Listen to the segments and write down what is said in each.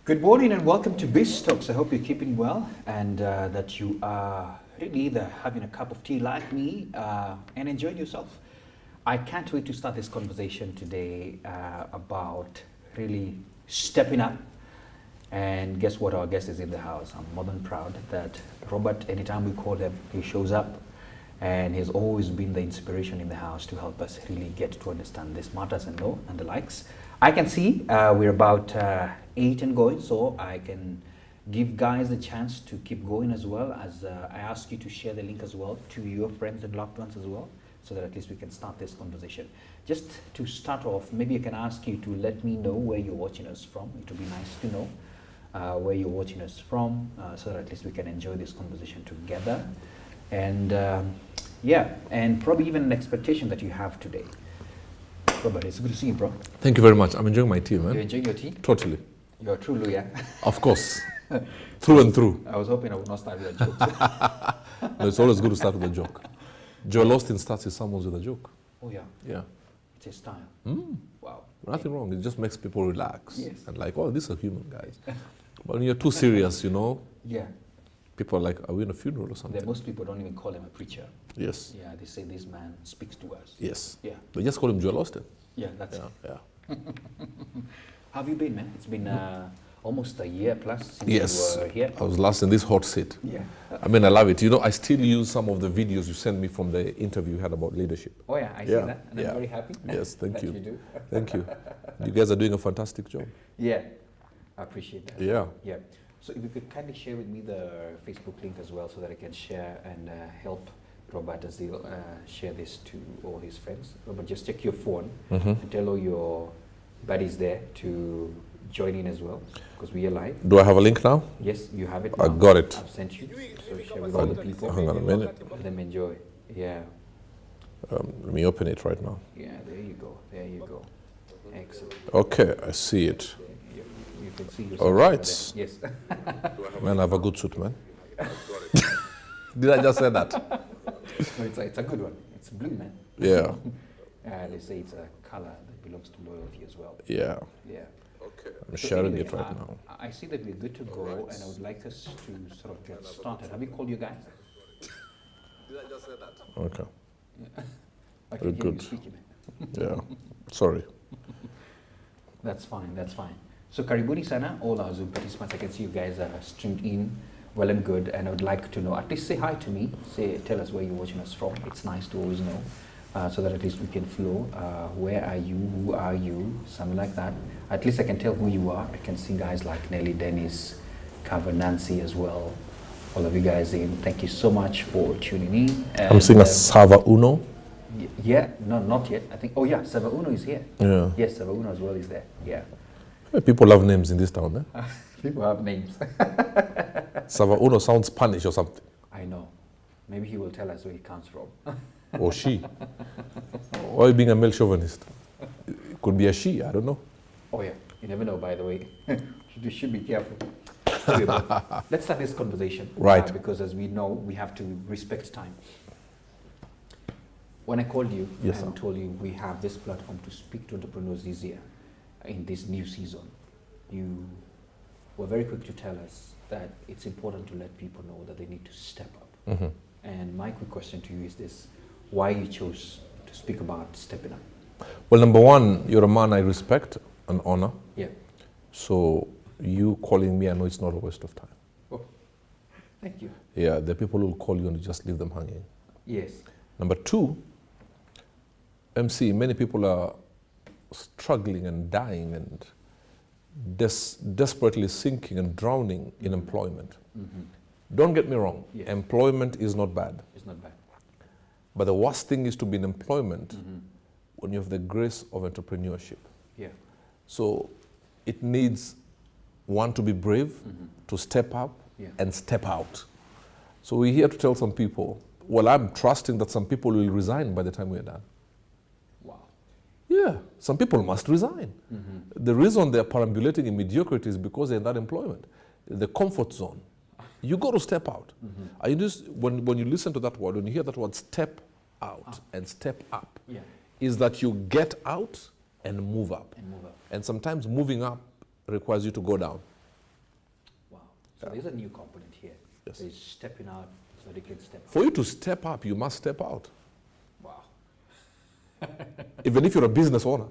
Good morning and welcome to Biz Talks. I hope you're keeping well and that you are really either having a cup of tea like me and enjoying yourself. I can't wait to start this conversation today about really stepping up. And guess what? Our guest is in the house. I'm more than proud that Robert, anytime we call him, he shows up. And he's always been the inspiration in the house to help us really get to understand these matters and know and the likes. I can see we're about 8 and going, so I can give guys a chance to keep going as well as I ask you to share the link as well to your friends and loved ones as well, so that at least we can start this conversation. Just to start off, maybe I can ask you to let me know where you're watching us from. It would be nice to know where you're watching us from, so that at least we can enjoy this conversation together. And yeah, and probably even an expectation that you have today. Robert, it's good to see you, bro. Thank you very much. I'm enjoying my tea, man. You're enjoying your tea? Totally. You're a true Luya. Of course. Through and through. I was hoping I would not start with a joke. No, it's always good to start with a joke. Joel Austin starts his sermons with a joke. Oh, yeah. Yeah. It's his style. Wow. Nothing wrong. It just makes people relax. Yes. And like, oh, these are human guys. But when you're too serious, you know, Yeah. people are like, are we in a funeral or something? Most people don't even call him a preacher. Yes. Yeah, they say this man speaks to us. Yes. Yeah. They just call him Joel Austin. Yeah, that's it. Yeah. How have you been, man? It's been almost a year plus since Yes. you were here. I was last in this hot seat. Yeah. I mean, I love it. You know, I still use some of the videos you sent me from the interview you had about leadership. Oh, yeah, I see Yeah, that. And yeah. I'm very happy. Yes, thank that you. You do. Thank you. You guys are doing a fantastic job. Yeah, I appreciate that. Yeah. Yeah. So if you could kindly share with me the Facebook link as well so that I can share and help Robert as he'll share this to all his friends. Robert, just check your phone and tell all your buddies there to join in as well, because we are live. Do I have a link now? Yes, you have it. I now. got it. I've sent you. So share with all the people. Hang on a minute. Let them enjoy. Yeah. Let me open it right now. Yeah, there you go. There you go. Excellent. Okay, I see it. You can see yourself. All right. Yes. Man, I have a good suit, man. Did I just say that? No, it's a good one. It's blue, man. Yeah. They say it's a color that belongs to loyalty as well. Yeah. Yeah. Okay. I'm So sharing anyway, it right now. I see that we're good to go, and I would like us to sort of get started. Have you called you guys? Did I just say that? Okay. Yeah. I Very can hear good. you speaking, man. Yeah. Sorry. That's fine, that's fine. So karibuni sana, all our Zoom participants. I can see you guys are streamed in well and good, and I would like to know, at least say hi to me, tell us where you're watching us from. It's nice to always know, so that at least we can flow. Where are you? Who are you? Something like that. At least I can tell who you are. I can see guys like Nelly, Dennis, Cover, Nancy as well. All of you guys in. Thank you so much for tuning in. And, I'm seeing a Sava Uno. Yeah, no, not yet. I think, oh yeah, Sava Uno is here. Yeah. Yes, Sava Uno as well is there. Yeah. People love names in this town, eh? People have names. Sava Uno sounds Spanish or something. I know. Maybe he will tell us where he comes from. Or she. Why are you being a male chauvinist? It could be a she, I don't know. Oh yeah, you never know, by the way. You should be careful. Anyway, let's start this conversation. Right. Because as we know, we have to respect time. When I called you and told you we have this platform to speak to entrepreneurs this year, in this new season, you were very quick to tell us that it's important to let people know that they need to step up. And my quick question to you is this: why you chose to speak about stepping up? Well, number one, you're a man I respect and honor. Yeah. So you calling me, I know it's not a waste of time. Oh, thank you. Yeah, the people who will call you and you just leave them hanging. Yes. Number two, MC, many people are struggling and dying and desperately sinking and drowning in employment. Don't get me wrong, employment is not bad. It's not bad. But the worst thing is to be in employment when you have the grace of entrepreneurship. Yeah. So it needs one to be brave, to step up and step out. So we're here to tell some people, well, I'm trusting that some people will resign by the time we're done. Wow. Yeah, some people must resign. The reason they're perambulating in mediocrity is because they're in that employment, the comfort zone. You got to step out. I just, when you listen to that word, when you hear that word step out and step up, is that you get out and move up. And sometimes moving up requires you to go down. So there's a new component here. Yes. There's stepping out so they can step For you to step up, you must step out. Wow. Even if you're a business owner,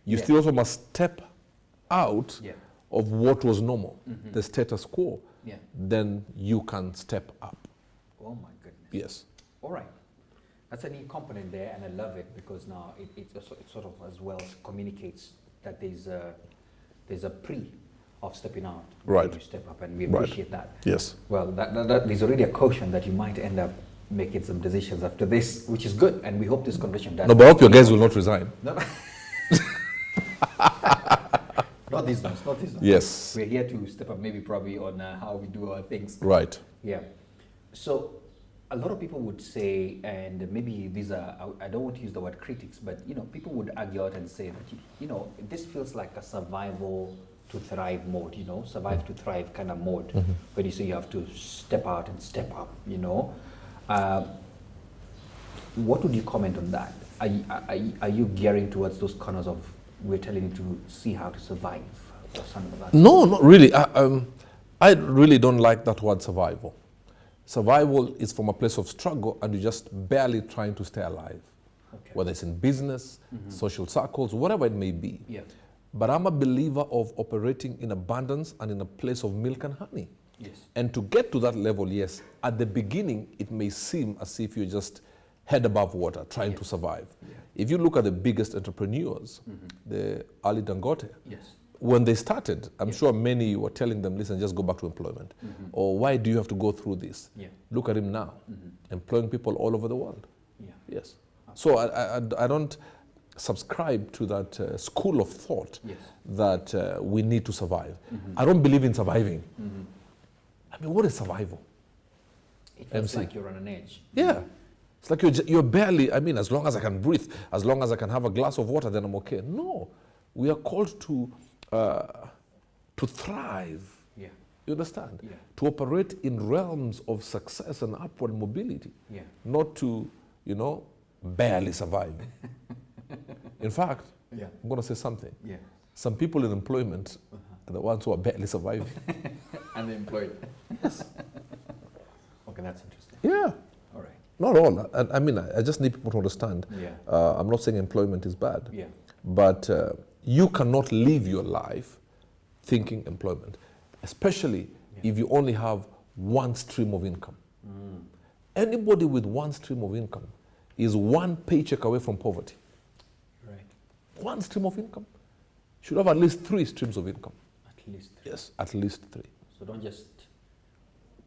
you Yeah. still also must step out Yeah. of what was normal, the status quo. Yeah. Then you can step up. Oh my goodness. Yes. All right. That's a new component there, and I love it because now it sort of as well communicates that there's a pre of stepping out. Right. You step up, and we Right. appreciate that. Yes. Well, that there's already a caution that you might end up making some decisions after this, which is good, and we hope this conversation does. No, but I hope your guys will not resign. No, no. Not these ones, not these ones. Yes. We're here to step up, maybe probably on how we do our things. Right. Yeah. So a lot of people would say, and maybe these are, I don't want to use the word critics, but people would argue out and say that, this feels like a survival to thrive mode, survive to thrive kind of mode, when you say you have to step out and step up, what would you comment on that? Are you gearing towards those corners of, we're telling you to see how to survive or something like that? No, not really. I really don't like that word survival. Survival is from a place of struggle and you're just barely trying to stay alive. Okay. Whether it's in business, social circles, whatever it may be. Yeah. But I'm a believer of operating in abundance and in a place of milk and honey. Yes. And to get to that level, yes, at the beginning, it may seem as if you're just head above water, trying to survive. Yeah. If you look at the biggest entrepreneurs, the Ali Dangote, Yes. when they started, I'm sure many were telling them, listen, just go back to employment. Or why do you have to go through this? Yeah. Look at him now, employing people all over the world. Yeah. Yes. So I don't subscribe to that school of thought Yes. that we need to survive. I don't believe in surviving. I mean, what is survival? It feels MC. like you're on an edge. Yeah. It's like you're barely, I mean, as long as I can breathe, as long as I can have a glass of water, then I'm okay. No. We are called to thrive. Yeah. You understand? Yeah. To operate in realms of success and upward mobility. Yeah. Not to, barely survive. In fact, Yeah. I'm going to say something. Yeah. Some people in employment are the ones who are barely surviving. Unemployed. Okay, that's interesting. Yeah. All right. Not all. I mean, I just need people to understand. Yeah. I'm not saying employment is bad. Yeah. But you cannot live your life thinking employment, especially if you only have one stream of income. Anybody with one stream of income is one paycheck away from poverty. Right. One stream of income. Should have at least 3 streams of income. At least 3. Yes, at least 3. So don't just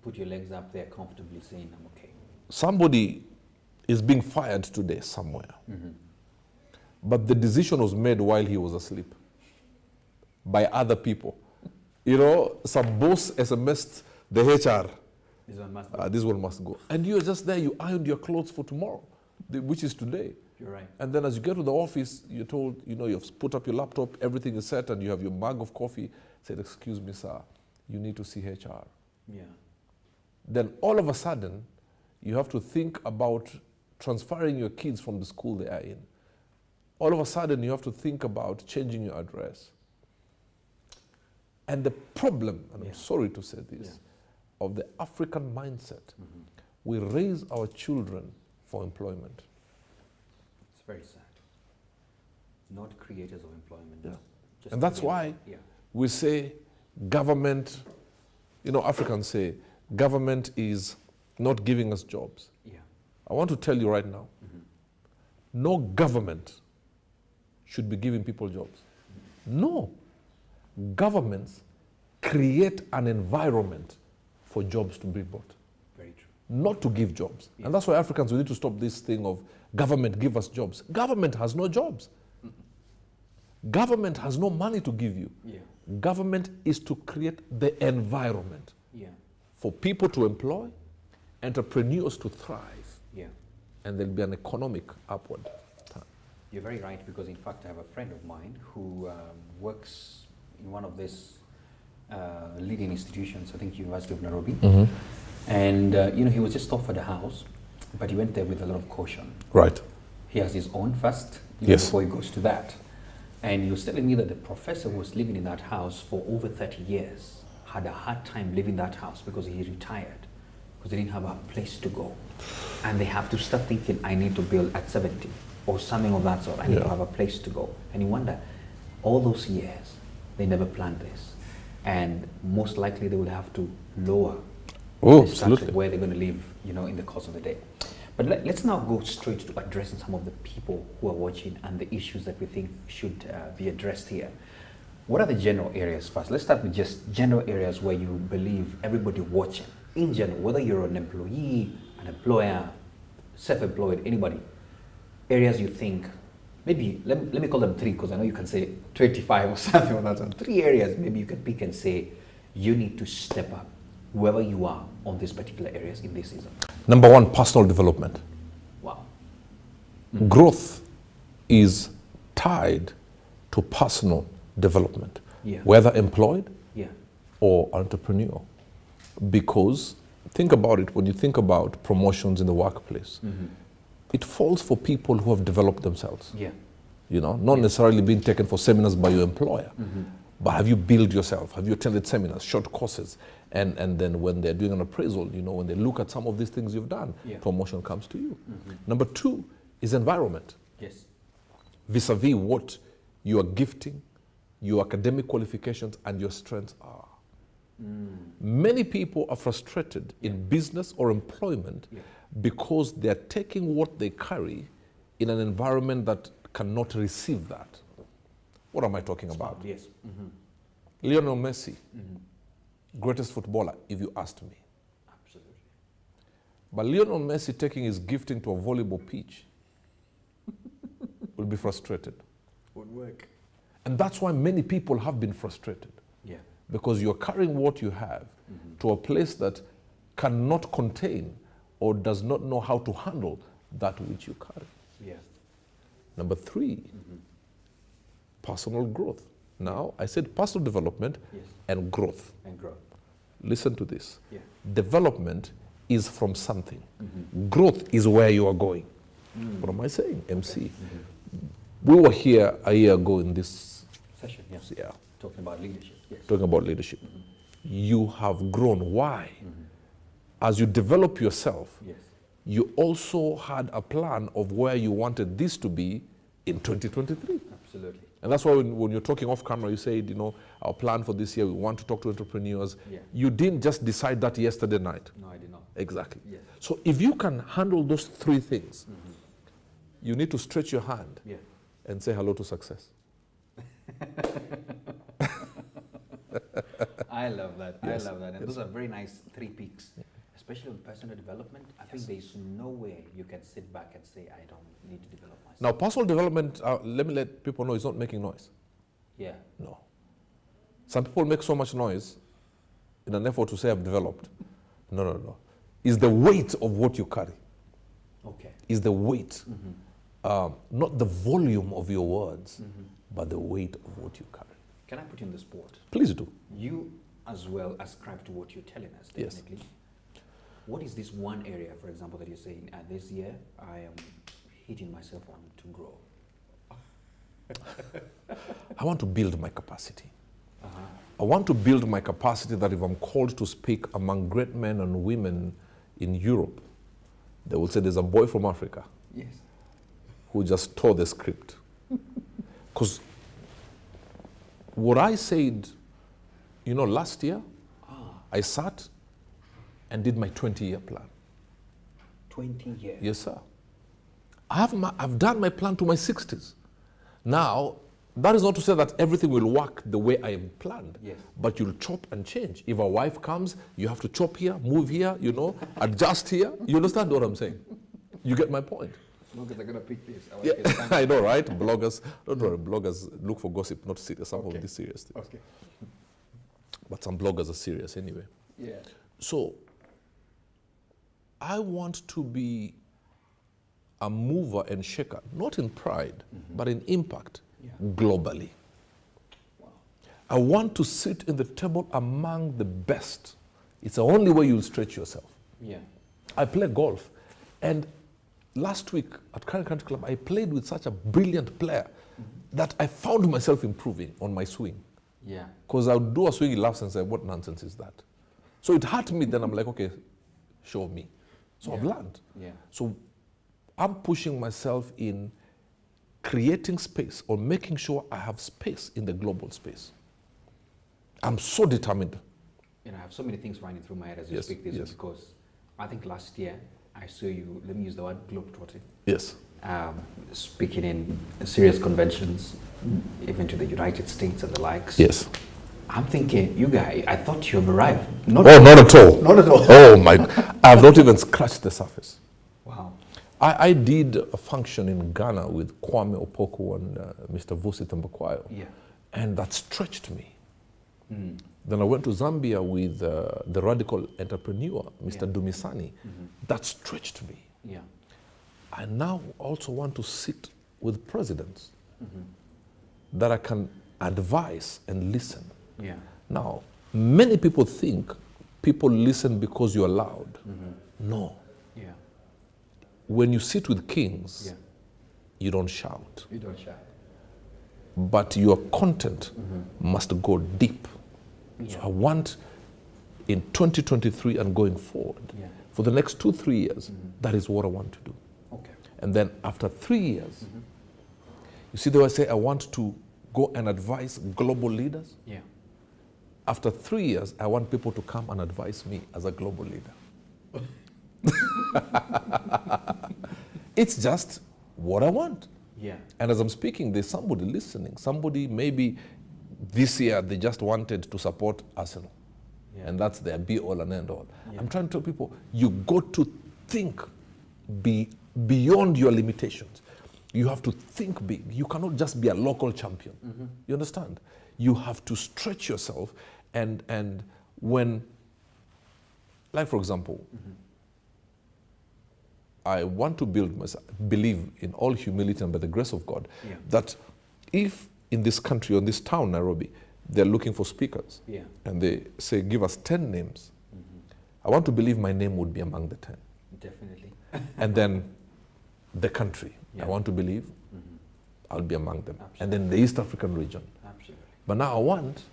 put your legs up there comfortably saying, I'm okay. Somebody is being fired today somewhere. But the decision was made while he was asleep by other people. Some boss SMS'd the HR. This one must go. This one must go. And you're just there, you ironed your clothes for tomorrow, which is today. You're right. And then as you get to the office, you're told, you've put up your laptop, everything is set, and you have your mug of coffee. Said, excuse me, sir, you need to see HR. Yeah. Then all of a sudden, you have to think about transferring your kids from the school they are in. All of a sudden, you have to think about changing your address. And the problem, and I'm sorry to say this, of the African mindset, we raise our children for employment. It's very sad. Not creators of employment. Yeah. Just And that's to be- why Yeah. we say government, Africans say government is not giving us jobs. Yeah. I want to tell you right now, no government should be giving people jobs. No. Governments create an environment for jobs to be brought, Very true. not to give jobs. And that's why Africans, we need to stop this thing of government give us jobs. Government has no jobs. Government has no money to give you. Yeah. Government is to create the environment Yeah. for people to employ, entrepreneurs to thrive, Yeah. and there'll be an economic upward turn. You're very right, because in fact I have a friend of mine who works in one of these leading institutions, I think University of Nairobi. And he was just offered a house, but he went there with a lot of caution. Right. He has his own first, Yes. before he goes to that. And he was telling me that the professor was living in that house for over 30 years had a hard time leaving that house because he retired, because they didn't have a place to go. And they have to start thinking, I need to build at 70 or something of that sort. I need to have a place to go. And you wonder, all those years, they never planned this. And most likely they would have to lower the structure where they're going to live, you know, in the course of the day. But let's now go straight to addressing some of the people who are watching and the issues that we think should be addressed here. What are the general areas first? Let's start with just general areas where you believe everybody watching, in general, whether you're an employee, an employer, self-employed, anybody, areas you think, maybe, let me call them 3, because I know you can say 25 or something like that. So 3 areas maybe you can pick and say, you need to step up, whoever you are, on these particular areas in this season. Number 1, personal development. Wow. Growth is tied to personal development, whether employed or entrepreneur. Because think about it, when you think about promotions in the workplace, it falls for people who have developed themselves. You know, not necessarily being taken for seminars by your employer, but have you built yourself? Have you attended seminars, short courses? And then when they're doing an appraisal, you know, when they look at some of these things you've done, promotion comes to you. Number 2 is environment. Vis-a-vis what your gifting, your academic qualifications, and your strengths are. Many people are frustrated in business or employment because they're taking what they carry in an environment that cannot receive that. What am I talking about? Lionel Messi, greatest footballer, if you asked me. Absolutely. But Lionel Messi taking his gifting to a volleyball pitch will be frustrated. Won't work. And that's why many people have been frustrated. Because you're carrying what you have to a place that cannot contain or does not know how to handle that which you carry. Number 3, personal growth. Now, I said personal development and growth. Listen to this. Development is from something. Growth is where you are going. What am I saying, MC? We were here a year ago in this session, talking about leadership. Talking about leadership. You have grown. Why? As you develop yourself, you also had a plan of where you wanted this to be in 2023. Absolutely. And that's why when you're talking off camera, you said, you know, our plan for this year, we want to talk to entrepreneurs. You didn't just decide that yesterday night. No, I did not. Exactly. So if you can handle those 3 things, you need to stretch your hand and say hello to success. I love that. I love that. And those are very nice 3 peaks, especially with personal development. I think there's no way you can sit back and say, I don't need to develop myself. Now, personal development, let me let people know, it's not making noise. No. Some people make so much noise in an effort to say I've developed. No. It's the weight of what you carry. It's the weight. Not the volume of your words, but the weight of what you carry. Can I put you in the spot? Please do. You as well ascribe to what you're telling us, definitely. What is this one area, for example, that you're saying, this year I am hitting myself on to grow? I want to build my capacity. I want to build my capacity that if I'm called to speak among great men and women in Europe, they will say there's a boy from Africa who just tore the script. Because what I said, you know, last year, I sat and did my 20-year plan. 20 years? Yes, sir. I've done my plan to my 60s. Now, that is not to say that everything will work the way I have planned. But you'll chop and change. If a wife comes, you have to chop here, move here, you know, adjust here. You understand what I'm saying? You get my point? Bloggers are going to pick this. I know, right? Bloggers, don't worry, bloggers look for gossip, not serious. Some of these serious things. But some bloggers are serious anyway. So, I want to be a mover and shaker, not in pride, but in impact, globally. I want to sit in the table among the best. It's the only way you'll stretch yourself. I play golf, and last week at Current Country Club, I played with such a brilliant player that I found myself improving on my swing. Yeah. Because I would do a swing, he laughs and say, what nonsense is that? So it hurt me, then I'm like, okay, show me. So I've learned. Yeah. So I'm pushing myself in creating space or making sure I have space in the global space. I'm so determined. I have so many things running through my head as you speak this, because I think last year I saw you, let me use the word globetrotting. Yes. Speaking in serious conventions, even to the United States and the likes. Yes. I'm thinking, you guys, I thought you have arrived. Not at all. Not at all. Oh my, I've not even scratched the surface. Wow. I did a function in Ghana with Kwame Opoku and Mr. Vusi Tambakwayo. Yeah. And that stretched me. Then I went to Zambia with the radical entrepreneur, Mr. Dumisani. That stretched me. Yeah. I now also want to sit with presidents that I can advise and listen. Yeah. Now, many people think people listen because you're loud. No. Yeah. When you sit with kings, Yeah. you don't shout. You don't shout. But your content must go deep. Yeah. So I want in 2023 and going forward, for the next 2-3 years, that is what I want to do. Okay. And then after 3 years, you see the way I say I want to go and advise global leaders? Yeah. After 3 years, I want people to come and advise me as a global leader. It's just what I want. Yeah. And as I'm speaking, there's somebody listening. Somebody maybe this year they just wanted to support Arsenal. Yeah. And that's their be all and end all. Yeah. I'm trying to tell people, you got to think beyond your limitations. You have to think big. You cannot just be a local champion. You understand? You have to stretch yourself, and when, like for example, I want to believe in all humility and by the grace of God, that if in this country, or in this town, Nairobi, they're looking for speakers, and they say, give us 10 names, I want to believe my name would be among the 10. Definitely. And then the country, I want to believe I'll be among them. Absolutely. And then the East African region. Absolutely. But now I want,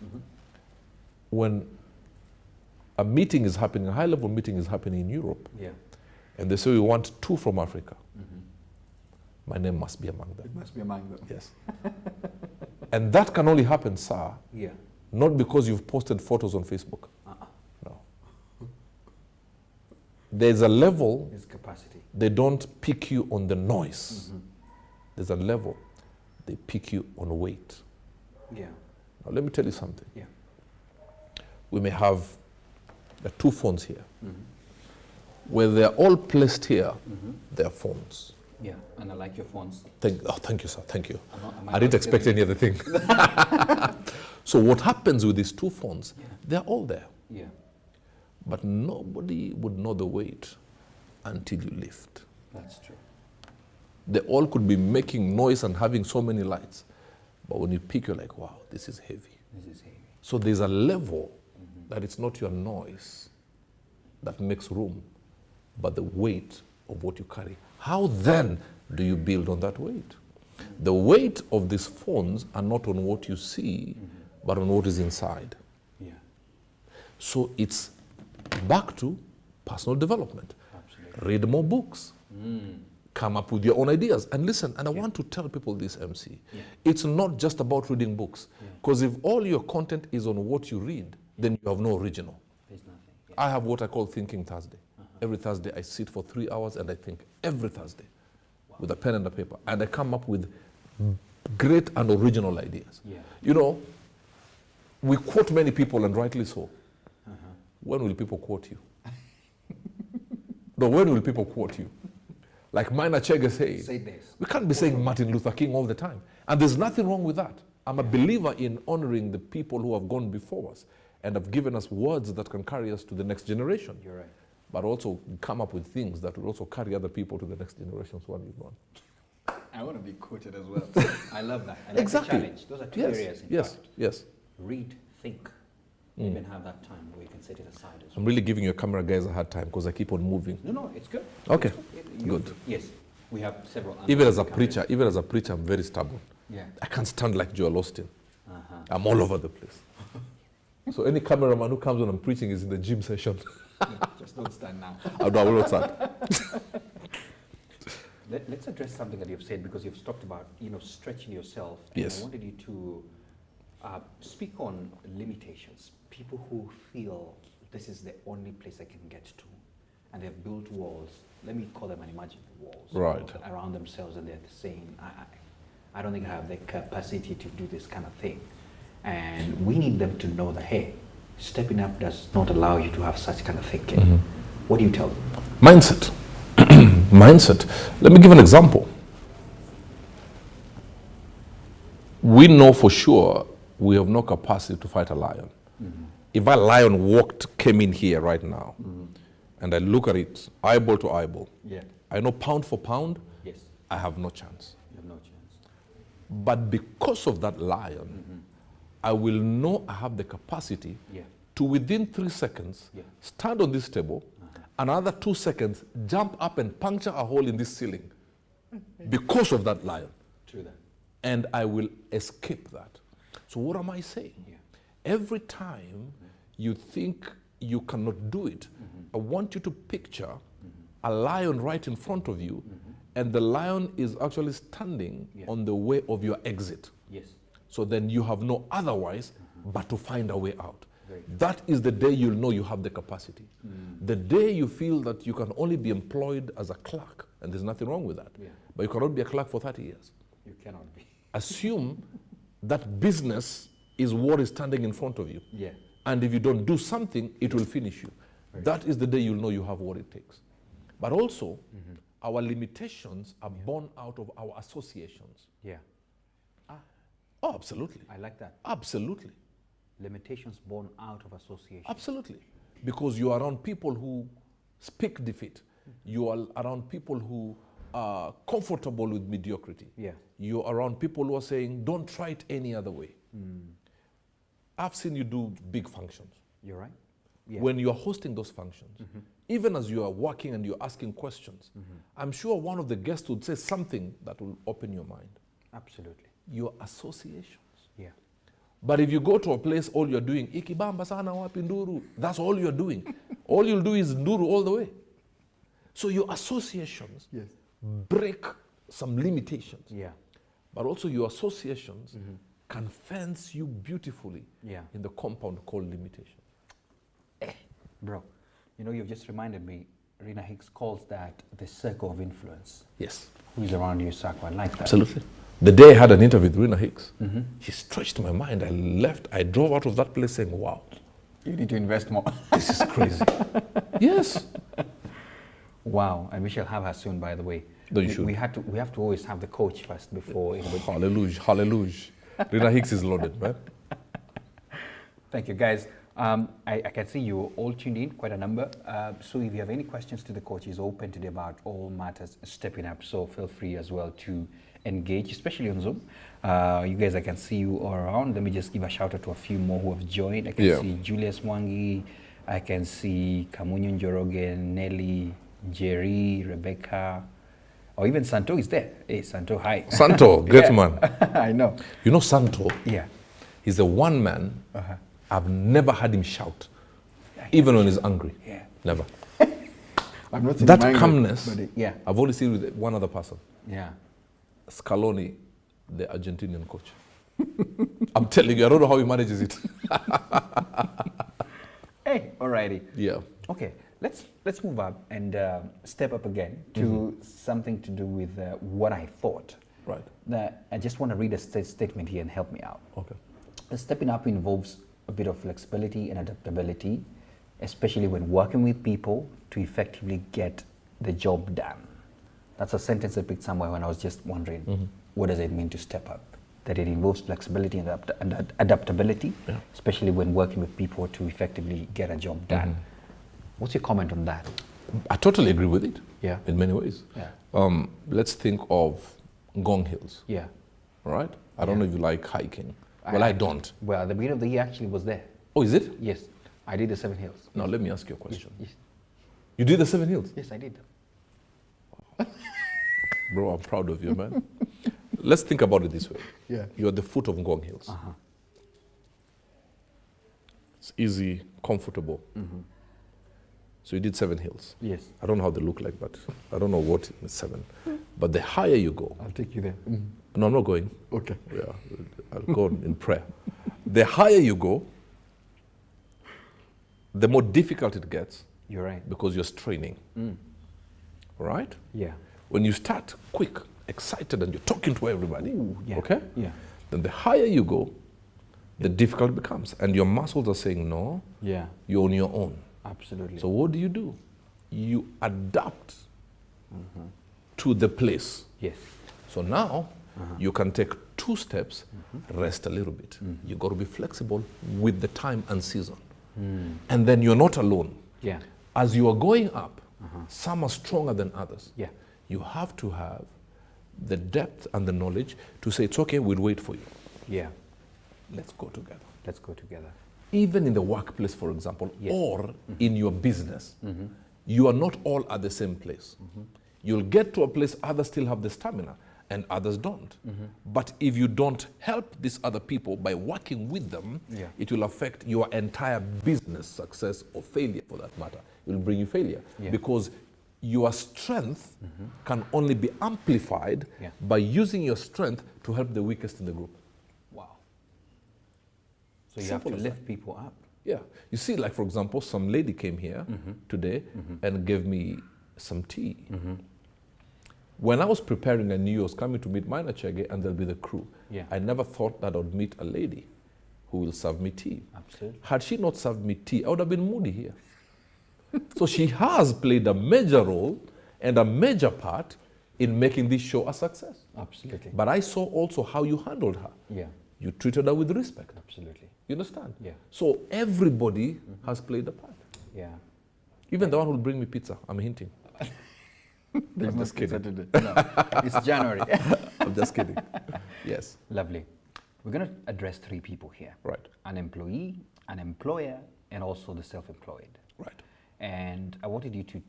when a meeting is happening, a high-level meeting is happening in Europe, and they say we want 2 from Africa, my name must be among them. It must be among them. Yes. And that can only happen, sir, not because you've posted photos on Facebook. No. There's a level, There's capacity. they don't pick you on the noise. There's a level, they pick you on weight. Yeah. Now let me tell you something. Yeah. We may have the 2 phones here. Where they're all placed here, they're phones. Yeah, and I like your phones. Thank you, sir. Thank you. Am I didn't expect any other thing. So what happens with these 2 phones? They're all there. Yeah. But nobody would know the weight until you lift. That's true. They all could be making noise and having so many lights. But when you pick, you're like, wow, this is heavy. This is heavy. So there's a level that it's not your noise that makes room, but the weight of what you carry. How then do you build on that weight? The weight of these phones are not on what you see, but on what is inside. Yeah. So it's back to personal development. Absolutely. Read more books. Come up with your own ideas. And listen, and I want to tell people this, MC. It's not just about reading books. Because if all your content is on what you read, then you have no original. There's nothing. I have what I call Thinking Thursday. Every Thursday I sit for 3 hours and I think every Thursday with a pen and a paper. And I come up with great and original ideas. You know, we quote many people, and rightly so. When will people quote you? No, when will people quote you? Like Minor Chege said, Say this. we can't be saying Martin Luther King all the time. And there's nothing wrong with that. I'm a believer in honoring the people who have gone before us and have given us words that can carry us to the next generation. You're right. But also come up with things that will also carry other people to the next generations when we've gone. I want to be quoted as well. I love that. I like Exactly. the challenge. Those are 2 areas, in fact. Yes. Read, think. Even have that time where you can set it aside as well. I'm really giving your camera guys a hard time because I keep on moving. No, it's good. Okay, It's good. Yes, we have several. Even as a angles to preacher, I'm very stubborn. come in. I can't stand like Joel Austin. Yeah. I'm all over the place. So any cameraman who comes when I'm preaching is in the gym session. Just don't stand now. I will not stand. Let's address something that you've said, because you've talked about, stretching yourself. And Yes. I wanted you to speak on limitations. People who feel this is the only place I can get to, and they've built walls. Let me call them unimaginable walls. Right. Around themselves, and they're saying, I don't think I have the capacity to do this kind of thing. And we need them to know that, hey, stepping up does not allow you to have such kind of thinking. Mm-hmm. What do you tell them? Mindset. Mindset. Let me give an example. We know for sure we have no capacity to fight a lion. Mm-hmm. If a lion came in here right now, and I look at it eyeball to eyeball, Yeah. I know pound for pound, Yes. I have no chance. You have no chance. But because of that lion, I will know I have the capacity Yeah. to, within 3 seconds, Yeah. stand on this table, another 2 seconds, jump up and puncture a hole in this ceiling because of that lion. True that. And I will escape that. So what am I saying? Yeah. Every time you think you cannot do it, I want you to picture a lion right in front of you, and the lion is actually standing on the way of your exit. Yes. So then you have no otherwise but to find a way out. Very That is the day you'll know you have the capacity. The day you feel that you can only be employed as a clerk, and there's nothing wrong with that, Yeah. but you cannot be a clerk for 30 years. You cannot be. Assume that business is what is standing in front of you. Yeah. And if you don't do something, it will finish you. That is the day you'll know you have what it takes. But also, our limitations are born out of our associations. Yeah. Oh, absolutely. I like that. Absolutely. Limitations born out of association. Absolutely. Because you are around people who speak defeat. You are around people who are comfortable with mediocrity. Yeah. You're around people who are saying, don't try it any other way. I've seen you do big functions. You're right. Yeah. When you are hosting those functions, even as you are working and you're asking questions, I'm sure one of the guests would say something that will open your mind. Absolutely. Your associations. Yeah. But if you go to a place, all you're doing, ikibamba sana wapi nduru, that's all you're doing. All you'll do is nduru all the way. So your associations break some limitations. Yeah. But also your associations can fence you beautifully in the compound called limitation. Bro, you've just reminded me, Rena Hicks calls that the circle of influence. Yes. Who's around your circle? I like that. Absolutely. The day I had an interview with Rena Hicks, she stretched my mind. I drove out of that place saying, wow. You need to invest more. This is crazy. Yes. Wow, and we shall have her soon, by the way. No, you should. We have to always have the coach first before anybody. Hallelujah, hallelujah. Rena Hicks is loaded, man. Thank you, guys. I can see you all tuned in, quite a number. So if you have any questions to the coach, he's open today about all matters stepping up. So feel free as well to engage, especially on Zoom. You guys, I can see you all around. Let me just give a shout out to a few more who have joined. I can see Julius Mwangi. I can see Kamunyo Njoroge, Nelly, Jerry, Rebecca, or even Santo is there. Hey, Santo, hi. Santo, great man. I know. You know Santo? Yeah. He's the one man I've never had him shout, even when he's angry. Yeah. Never. I'm not That calmness, yeah. I've only seen with one other person. Yeah. Scaloni, the Argentinian coach. I'm telling you, I don't know how he manages it. Hey, alrighty. Yeah. Okay, let's move up and step up again to something to do with what I thought. Right. That I just want to read a statement here and help me out. Okay. The stepping up involves a bit of flexibility and adaptability, especially when working with people to effectively get the job done. That's a sentence I picked somewhere when I was just wondering, what does it mean to step up? That it involves flexibility and adaptability, especially when working with people to effectively get a job done. What's your comment on that? I totally agree with it. Yeah. In many ways. Yeah. Let's think of Ngong Hills. Yeah. Right? I don't know if you like hiking. Well, I don't. Well, the beginning of the year actually was there. Oh, is it? Yes. I did the 7 Hills. Now, let me ask you a question. Yes. You did the 7 Hills? Yes, I did. Bro, I'm proud of you, man. Let's think about it this way. Yeah. You're at the foot of Ngong Hills. It's easy, comfortable. So you did 7 hills. Yes. I don't know how they look like, but I don't know what is 7. But the higher you go, I'll take you there. no, I'm not going. Okay. Yeah, I'll go in prayer. The higher you go, the more difficult it gets. You're right. Because you're straining. Right? Yeah. When you start quick, excited, and you're talking to everybody, Yeah. okay? Yeah. Then the higher you go, the difficult it becomes. And your muscles are saying, no, Yeah. you're on your own. Absolutely. So what do? You adapt to the place. Yes. So now you can take 2 steps, rest a little bit. You got to be flexible with the time and season. And then you're not alone. Yeah. As you are going up, some are stronger than others. Yeah. You have to have the depth and the knowledge to say, it's okay, we'll wait for you. Yeah. Let's go together. Let's go together. Even in the workplace, for example, Yes. or in your business, you are not all at the same place. You'll get to a place others still have the stamina and others don't. But if you don't help these other people by working with them, it will affect your entire business success or failure for that matter. It will bring you failure because your strength can only be amplified by using your strength to help the weakest in the group. Wow. So you Simple have as to lift people up. Yeah. You see, like, for example, some lady came here today and gave me some tea. When I was preparing, I knew I was coming to meet Minor Chege and there'll be the crew. Yeah. I never thought that I would meet a lady who will serve me tea. Absolutely. Had she not served me tea, I would have been moody here. So she has played a major role and a major part in making this show a success. Absolutely. But I saw also how you handled her. Yeah. You treated her with respect. Absolutely. You understand? Yeah. So everybody has played a part. Yeah. Even the one who will bring me pizza, I'm hinting. There's I'm no just kidding. pizza today. No, it's January. I'm just kidding. Yes. Lovely. We're going to address 3 people here. Right. An employee, an employer, and also the self-employed. Right. And I wanted you to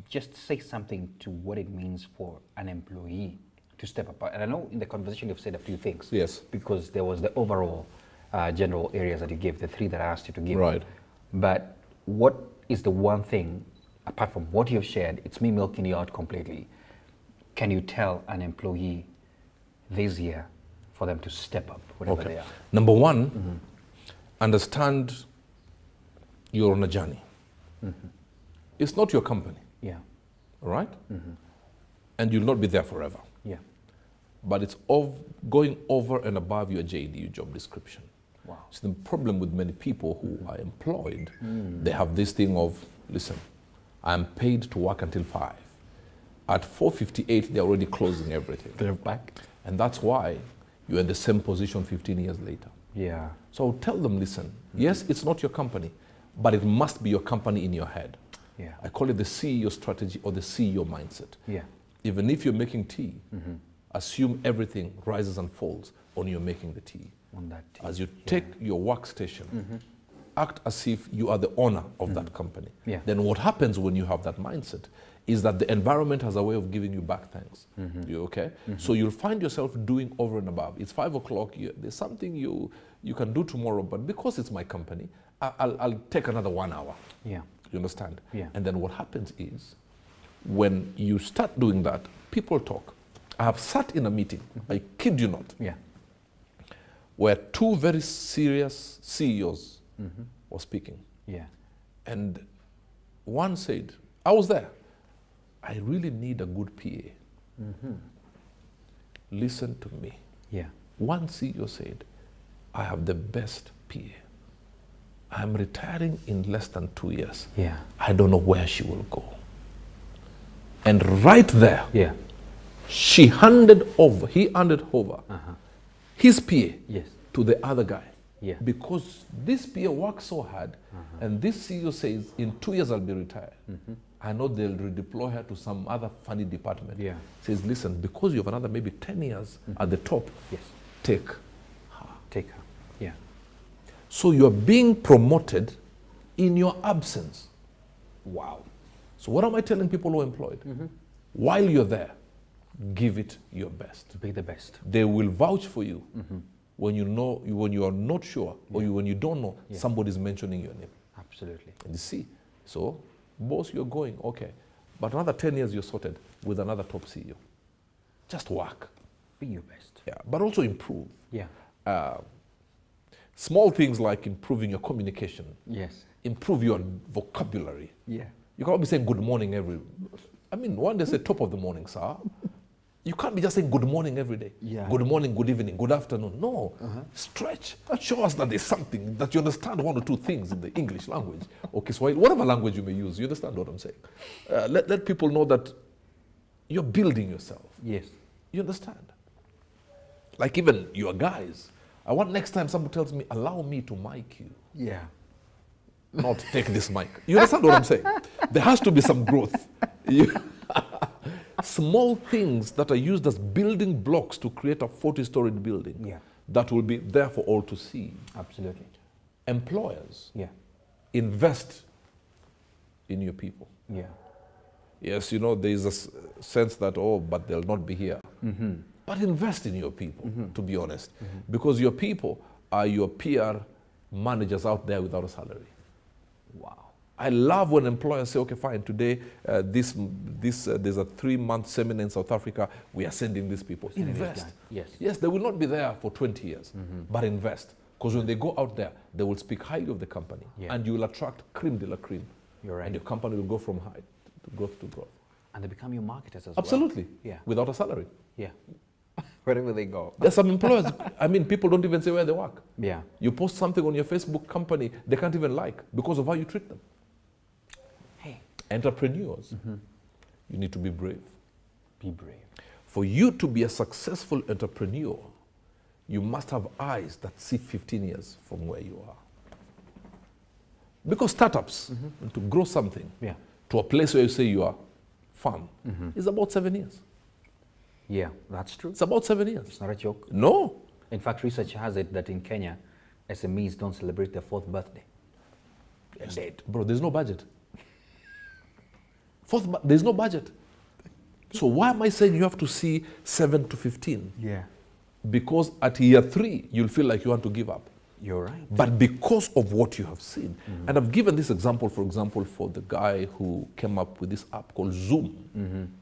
just say something to what it means for an employee to step up. And I know in the conversation you've said a few things. Yes. Because there was the overall general areas that you gave, the 3 that I asked you to give. Right. But what is the one thing, apart from what you've shared, it's me milking you out completely, can you tell an employee this year for them to step up, whatever they are? Number 1, understand you're on a journey. It's not your company. Yeah. All right? And you'll not be there forever. Yeah. But it's going over and above your JD, your job description. Wow. So the problem with many people who are employed, they have this thing of, listen, I'm paid to work until 5. At 4:58, they're already closing everything. They're back. And that's why you're in the same position 15 years later. Yeah. So I'll tell them, listen, yes, it's not your company, but it must be your company in your head. Yeah. I call it the CEO strategy or the CEO mindset. Yeah. Even if you're making tea, assume everything rises and falls on you making the tea. On that team. As you take your workstation, act as if you are the owner of that company. Yeah. Then what happens when you have that mindset is that the environment has a way of giving you back thanks. You okay? So you'll find yourself doing over and above. It's 5 o'clock, there's something you can do tomorrow, but because it's my company, I'll take another 1 hour. Yeah. You understand? Yeah. And then what happens is, when you start doing that, people talk. I have sat in a meeting, I kid you not, Yeah. where 2 very serious CEOs were speaking. Yeah. And one said, I was there, I really need a good PA. Listen to me. Yeah. One CEO said, I have the best PA. I'm retiring in less than 2 years. Yeah. I don't know where she will go. And right there, Yeah. he handed over his PA Yes. to the other guy. Yeah. Because this PA works so hard, and this CEO says, in 2 years I'll be retired. I know they'll redeploy her to some other funny department. Yeah. Says, listen, because you have another maybe 10 years at the top, Yes. take. Take her. Yeah. So you're being promoted in your absence. Wow. So what am I telling people who are employed? While you're there, give it your best. To be the best. They will vouch for you when you are not sure, or when you don't know, somebody's mentioning your name. Absolutely. And you see, so boss, you're going, okay. But another 10 years you're sorted with another top CEO. Just work. Be your best. Yeah, but also improve. Yeah. Small things like improving your communication. Yes. Improve your vocabulary. Yeah. You can't be saying good morning one day say top of the morning, sir. You can't be just saying good morning every day. Yeah. Good morning, good evening, good afternoon. No. Stretch. Show us that there's something, that you understand one or two things in the English language. Okay, so whatever language you may use, you understand what I'm saying. Let people know that you're building yourself. Yes. You understand? Like even your guys. I want next time somebody tells me, allow me to mic you. Yeah. Not take this mic. You understand what I'm saying? There has to be some growth. Small things that are used as building blocks to create a 40-story building that will be there for all to see. Absolutely. Employers, invest in your people. Yeah. Yes, there is a sense that, but they'll not be here. But invest in your people, to be honest. Because your people are your PR managers out there without a salary. Wow. I love when employers say, okay, fine, today there's a 3-month seminar in South Africa, we are sending these people. Invest. Yes, they will not be there for 20 years, but invest. Because when they go out there, they will speak highly of the company, and you will attract creme de la creme. You're right. And your company will go from high to growth to growth. And they become your marketers as Absolutely. well. Yeah. Without a salary. Yeah. Wherever they go. There's some employers, people don't even say where they work. Yeah. You post something on your Facebook company, they can't even like because of how you treat them. Hey. Entrepreneurs, you need to be brave. Be brave. For you to be a successful entrepreneur, you must have eyes that see 15 years from where you are. Because startups, to grow something to a place where you say you are firm, is about 7 years. Yeah, that's true. It's about 7 years. It's not a joke. No. In fact, research has it that in Kenya, SMEs don't celebrate their 4th birthday. They're dead. Bro, there's no budget. There's no budget. So why am I saying you have to see 7 to 15? Yeah. Because at year 3, you'll feel like you want to give up. You're right. But because of what you have seen. And I've given this example, for example, for the guy who came up with this app called Zoom.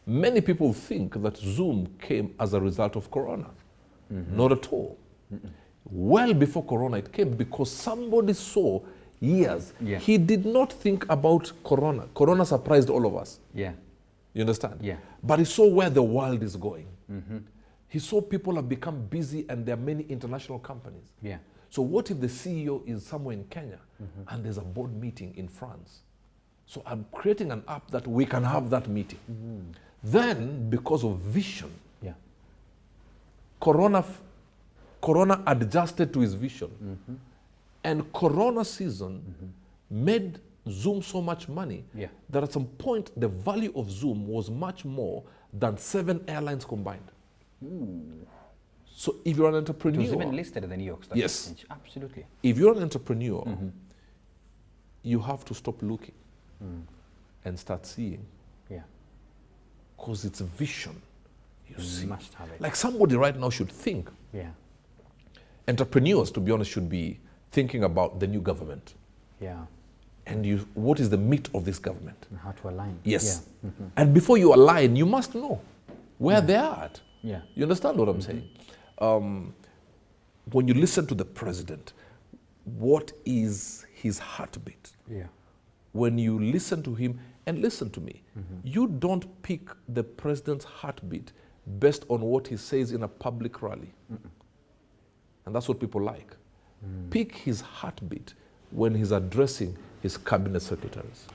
Many people think that Zoom came as a result of Corona. Not at all. Well before Corona, it came because somebody saw years. Yeah. He did not think about Corona. Corona surprised all of us. Yeah. You understand? Yeah. But he saw where the world is going. He saw people have become busy and there are many international companies. Yeah. So what if the CEO is somewhere in Kenya and there's a board meeting in France? So I'm creating an app that we can have that meeting. Then, because of vision, Corona adjusted to his vision. And Corona season made Zoom so much money that at some point the value of Zoom was much more than 7 airlines combined. So if you're an entrepreneur... It was even listed at the New York Stock Exchange. Absolutely. If you're an entrepreneur, you have to stop looking and start seeing. Yeah. Because it's a vision. You see. Must have it. Like somebody right now should think. Yeah. Entrepreneurs, to be honest, should be thinking about the new government. Yeah. And what is the meat of this government? And how to align. Yes. And before you align, you must know where they are at. Yeah. You understand what I'm saying? When you listen to the president, what is his heartbeat? Yeah. When you listen to him, and listen to me, you don't pick the president's heartbeat based on what he says in a public rally. And that's what people like. Pick his heartbeat when he's addressing his cabinet secretaries.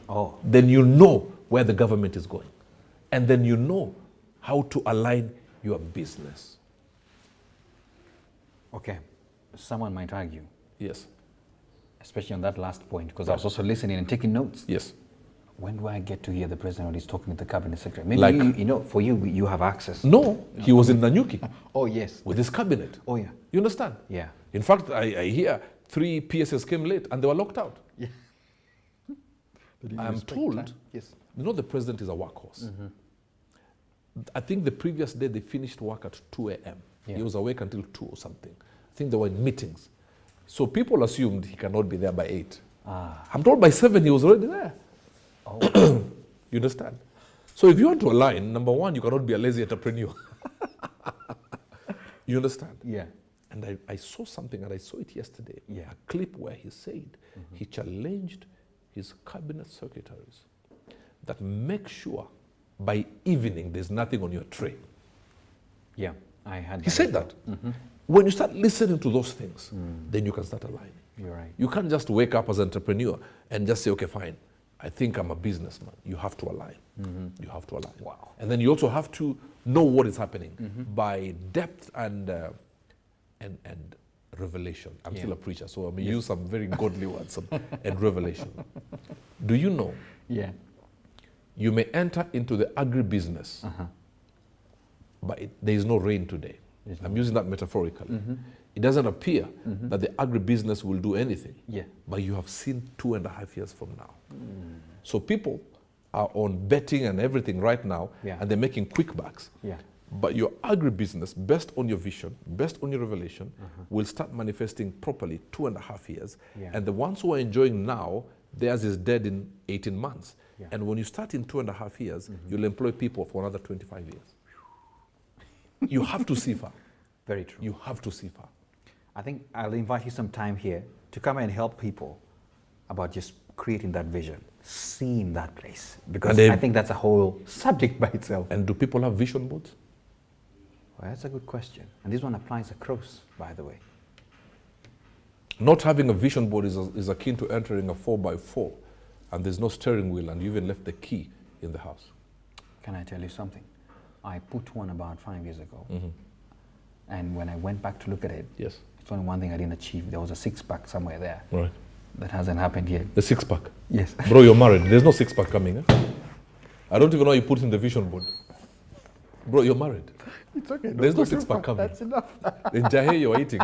Oh. Then you know where the government is going. And then you know how to align your business. Okay. Someone might argue. Yes. Especially on that last point, because I was also listening and taking notes. Yes. When do I get to hear the president when he's talking to the cabinet secretary? Maybe Like, for you, you have access. No, he was in Nanyuki. Oh, yes. With his cabinet. Oh, yeah. You understand? Yeah. In fact, I hear 3 PSS came late and they were locked out. Yeah. I am told, the president is a workhorse. I think the previous day they finished work at 2 a.m. Yeah. He was awake until 2 or something. I think they were in meetings. So people assumed he cannot be there by 8. I'm told by 7 he was already there. Oh. You understand? So if you want to align, number one, you cannot be a lazy entrepreneur. You understand? Yeah. And I saw something, and I saw it yesterday. Yeah. A clip where he said he challenged his cabinet secretaries that make sure by evening there's nothing on your tray. Yeah, I had that. He said that. When you start listening to those things, then you can start aligning. You're right. You can't just wake up as an entrepreneur and just say, okay, fine, I think I'm a businessman. You have to align. You have to align. Wow. And then you also have to know what is happening by depth and revelation. I'm still a preacher, so I may use some very godly words and revelation. Do you know? Yeah. You may enter into the agribusiness, but there is no rain today. I'm using that metaphorically. It doesn't appear that the agribusiness will do anything, but you have seen 2.5 years from now. So people are on betting and everything right now, and they're making quick bucks. But your agribusiness, based on your vision, based on your revelation, will start manifesting properly 2.5 years. And the ones who are enjoying now, theirs is dead in 18 months. And when you start in 2.5 years, you'll employ people for another 25 years. You have to see far. Very true. You have to see far. I think I'll invite you some time here to come and help people about just creating that vision, seeing that place. Because I think that's a whole subject by itself. And do people have vision boards? Well, that's a good question. And this one applies across, by the way. Not having a vision board is akin to entering a 4x4 and there's no steering wheel and you even left the key in the house. Can I tell you something? I put one about 5 years ago. And when I went back to look at it, yes, it's only one thing I didn't achieve. There was a 6-pack somewhere there. Right. That hasn't happened yet. The 6-pack? Yes. Bro, you're married. There's no 6-pack coming. Eh? I don't even know you put in the vision board. Bro, you're married. It's okay. There's no 6-pack coming. That's enough. In Jahe, you're eating.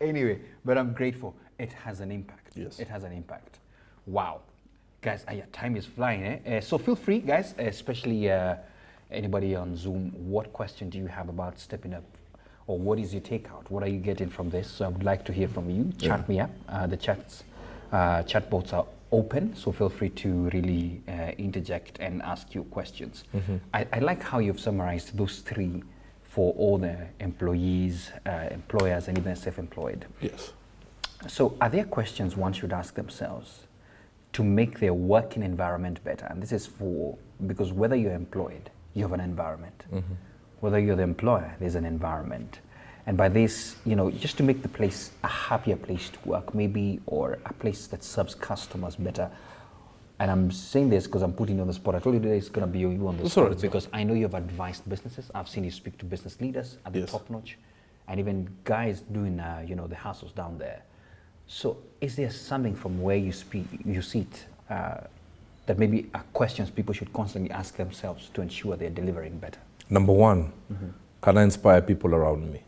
Anyway, but I'm grateful. It has an impact. Yes. It has an impact. Wow. Guys, time is flying. So feel free, guys, especially anybody on Zoom, what question do you have about stepping up? Or what is your takeout? What are you getting from this? So I would like to hear from you. Chat me up. The chat boards are open, so feel free to really interject and ask your questions. I like how you've summarized those 3 for all the employees, employers, and even self-employed. Yes. So are there questions one should ask themselves to make their working environment better? And this is because whether you're employed, you have an environment. Whether you're the employer, there's an environment. And by this, just to make the place a happier place to work, maybe, or a place that serves customers better. And I'm saying this because I'm putting you on the spot. I told you today it's going to be you on the spot because I know you've advised businesses. I've seen you speak to business leaders at the top notch, and even guys doing, the hustles down there. So is there something from where you see it, that maybe are questions people should constantly ask themselves to ensure they're delivering better? Number one, can I inspire people around me?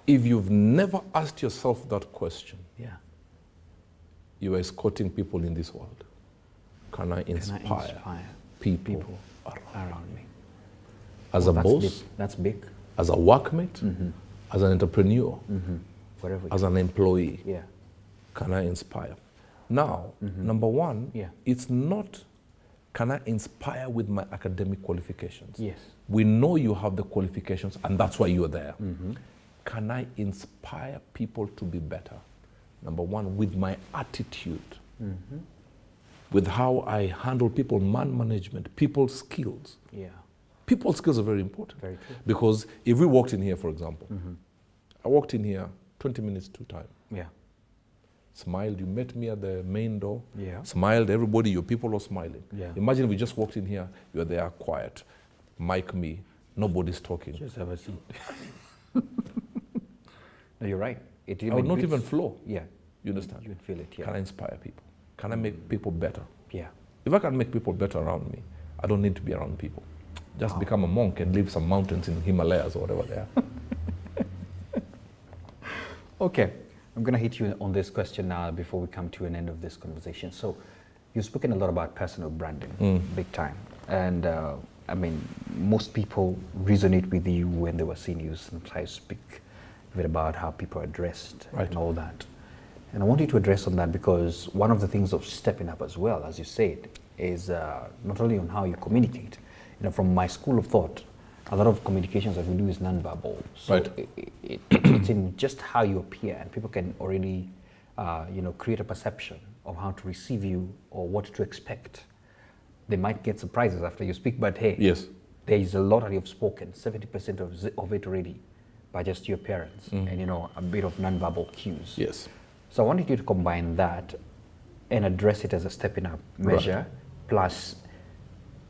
If you've never asked yourself that question, you are escorting people in this world. Can I inspire people around me? As a boss, that's big. As a workmate, as an entrepreneur, Whatever. as an employee, Yeah. can I inspire? Now, number one, it's not, can I inspire with my academic qualifications? Yes. We know you have the qualifications and that's why you're there. Can I inspire people to be better? Number one, with my attitude, with how I handle people, man management, people skills. Yeah. People skills are very important. Very true. Because if we walked in here, for example, I walked in here 20 minutes to time. Yeah. Smiled, you met me at the main door. Yeah. Smiled, everybody, your people are smiling. Yeah. Imagine we just walked in here, you're there quiet, mic me, nobody's talking. Just have a seat. No, you're right. I would not even flow. Yeah. You understand? You would feel it, yeah. Can I inspire people? Can I make people better? Yeah. If I can make people better around me, I don't need to be around people. Just become a monk and live some mountains in Himalayas or whatever they are. Okay. I'm going to hit you on this question now before we come to an end of this conversation. So you've spoken a lot about personal branding, big time. And I mean, most people resonate with you when they were seeing you sometimes speak a bit about how people are dressed and all that. And I want you to address on that because one of the things of stepping up as well, as you said, is not only on how you communicate. You know, from my school of thought, a lot of communications that we do is nonverbal. So it's in just how you appear, and people can already, create a perception of how to receive you or what to expect. They might get surprises after you speak, but hey, there is a lot that you've spoken, 70% of it already, by just your appearance and, a bit of nonverbal cues. Yes. So I wanted you to combine that and address it as a stepping up measure, plus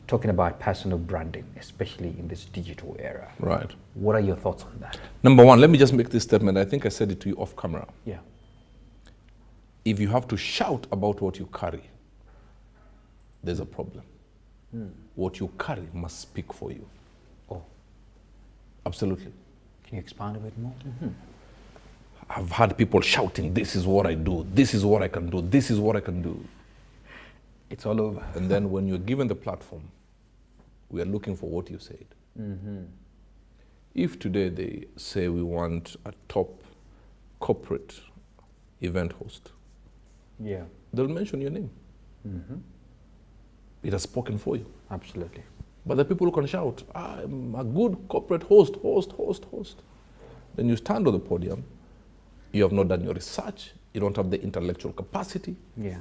talking about personal branding, especially in this digital era. Right. What are your thoughts on that? Number one, let me just make this statement. I think I said it to you off camera. Yeah. If you have to shout about what you carry, there's a problem. What you carry must speak for you. Oh. Absolutely. Can you expand a bit more? I've had people shouting, this is what I do, this is what I can do, this is what I can do. It's all over. And then when you're given the platform, we are looking for what you said. If today they say we want a top corporate event host, they'll mention your name. It has spoken for you. Absolutely. But the people who can shout, I'm a good corporate host. Then you stand on the podium, you have not done your research, you don't have the intellectual capacity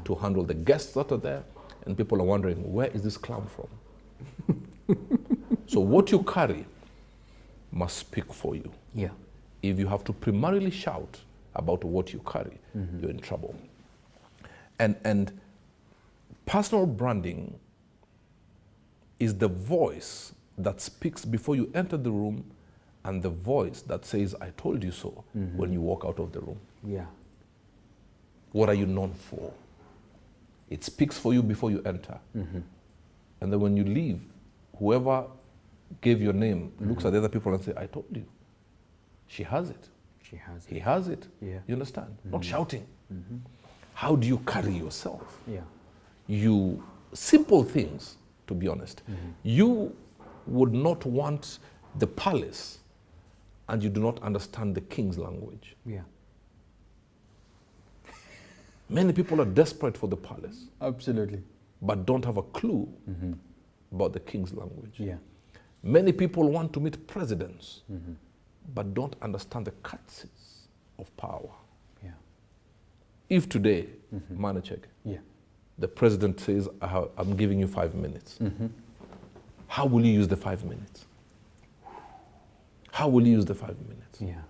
to handle the guests that are there, and people are wondering, where is this clown from? So what you carry must speak for you. Yeah. If you have to primarily shout about what you carry, you're in trouble. And personal branding is the voice that speaks before you enter the room and the voice that says, I told you so, when you walk out of the room. Yeah. What are you known for? It speaks for you before you enter. And then when you leave, whoever gave your name looks at the other people and say, I told you. She has it. She has it. He has it. Yeah. You understand? Not shouting. How do you carry yourself? Yeah. Simple things, to be honest. You would not want the palace and you do not understand the king's language. Yeah. Many people are desperate for the palace. Absolutely. But don't have a clue about the king's language. Yeah. Many people want to meet presidents, but don't understand the cutscenes of power. Yeah. If today, Manachek, the president says, I'm giving you 5 minutes, how will you use the 5 minutes? How will you use the 5 minutes? Yeah.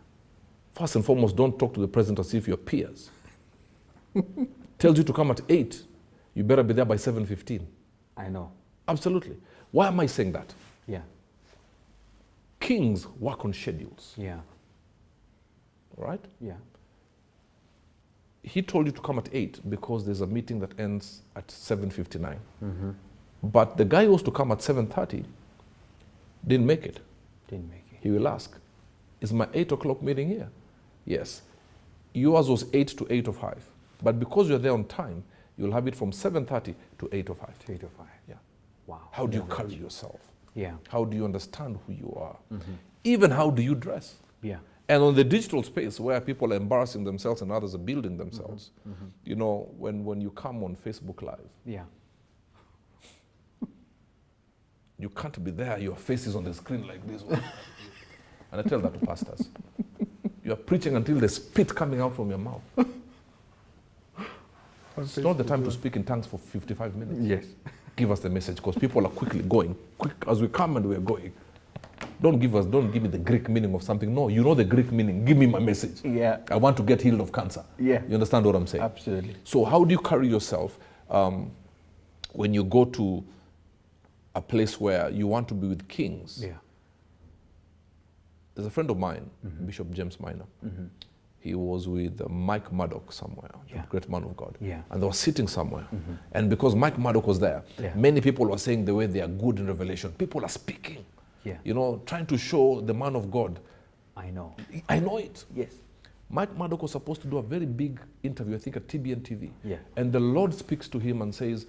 First and foremost, don't talk to the president as if you're peers. Tells you to come at 8, you better be there by 7:15. I know. Absolutely. Why am I saying that? Yeah. Kings work on schedules. Yeah. Right? Yeah. He told you to come at 8 because there's a meeting that ends at 7:59. But the guy who was to come at 7:30 didn't make it. Didn't make it. He will ask, is my 8 o'clock meeting here? Yes. Yours was 8 to 8:05. But because you're there on time, you'll have it from 7:30 to 8:05. 8:05. Yeah. Wow. How do you carry yourself? Yeah. How do you understand who you are? Even how do you dress? Yeah. And on the digital space where people are embarrassing themselves and others are building themselves, you know, when you come on Facebook Live, Yeah. you can't be there, your face is on the screen like this. And I tell that to pastors. You are preaching until there's spit coming out from your mouth. It's not the time to speak in tongues for 55 minutes. Yes. Give us the message because people are quickly going. Quick as we come and we're going. Don't give me the Greek meaning of something. No, you know the Greek meaning. Give me my message. Yeah. I want to get healed of cancer. Yeah. You understand what I'm saying? Absolutely. So how do you carry yourself when you go to a place where you want to be with kings? Yeah. There's a friend of mine, Bishop James Minor. He was with Mike Murdoch somewhere, a great man of God. Yeah. And they were sitting somewhere. And because Mike Murdoch was there, many people were saying the way they are good in revelation. People are speaking, you know, trying to show the man of God. I know. I know it. Yes. Mike Murdoch was supposed to do a very big interview, I think at TBN TV. Yeah. And the Lord speaks to him and says,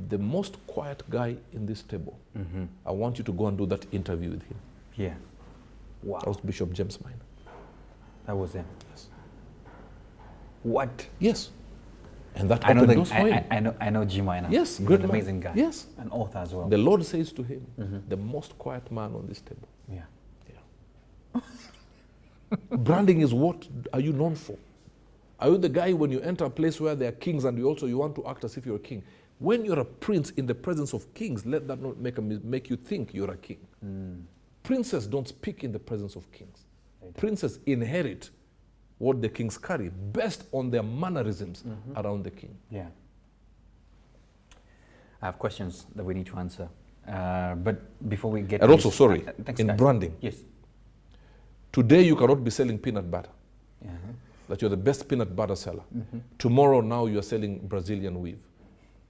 the most quiet guy in this table, I want you to go and do that interview with him. Yeah. Wow. That was Bishop James Minor. That was him. Yes. What? Yes. And that I know, opened doors for him. I know G Minor. Yes, He's great an man. amazing guy. Yes. An author as well. The Lord says to him, the most quiet man on this table. Yeah. Branding is what are you known for? Are you the guy when you enter a place where there are kings and you want to act as if you're a king? When you're a prince in the presence of kings, let that not make you think you're a king. Princes don't speak in the presence of kings. Princes inherit what the kings carry based on their mannerisms around the king. Yeah. I have questions that we need to answer. But before we get And to also, this, sorry, thanks, in guys. branding, Yes. today you cannot be selling peanut butter, Yeah. that you're the best peanut butter seller. Tomorrow now you're selling Brazilian weave.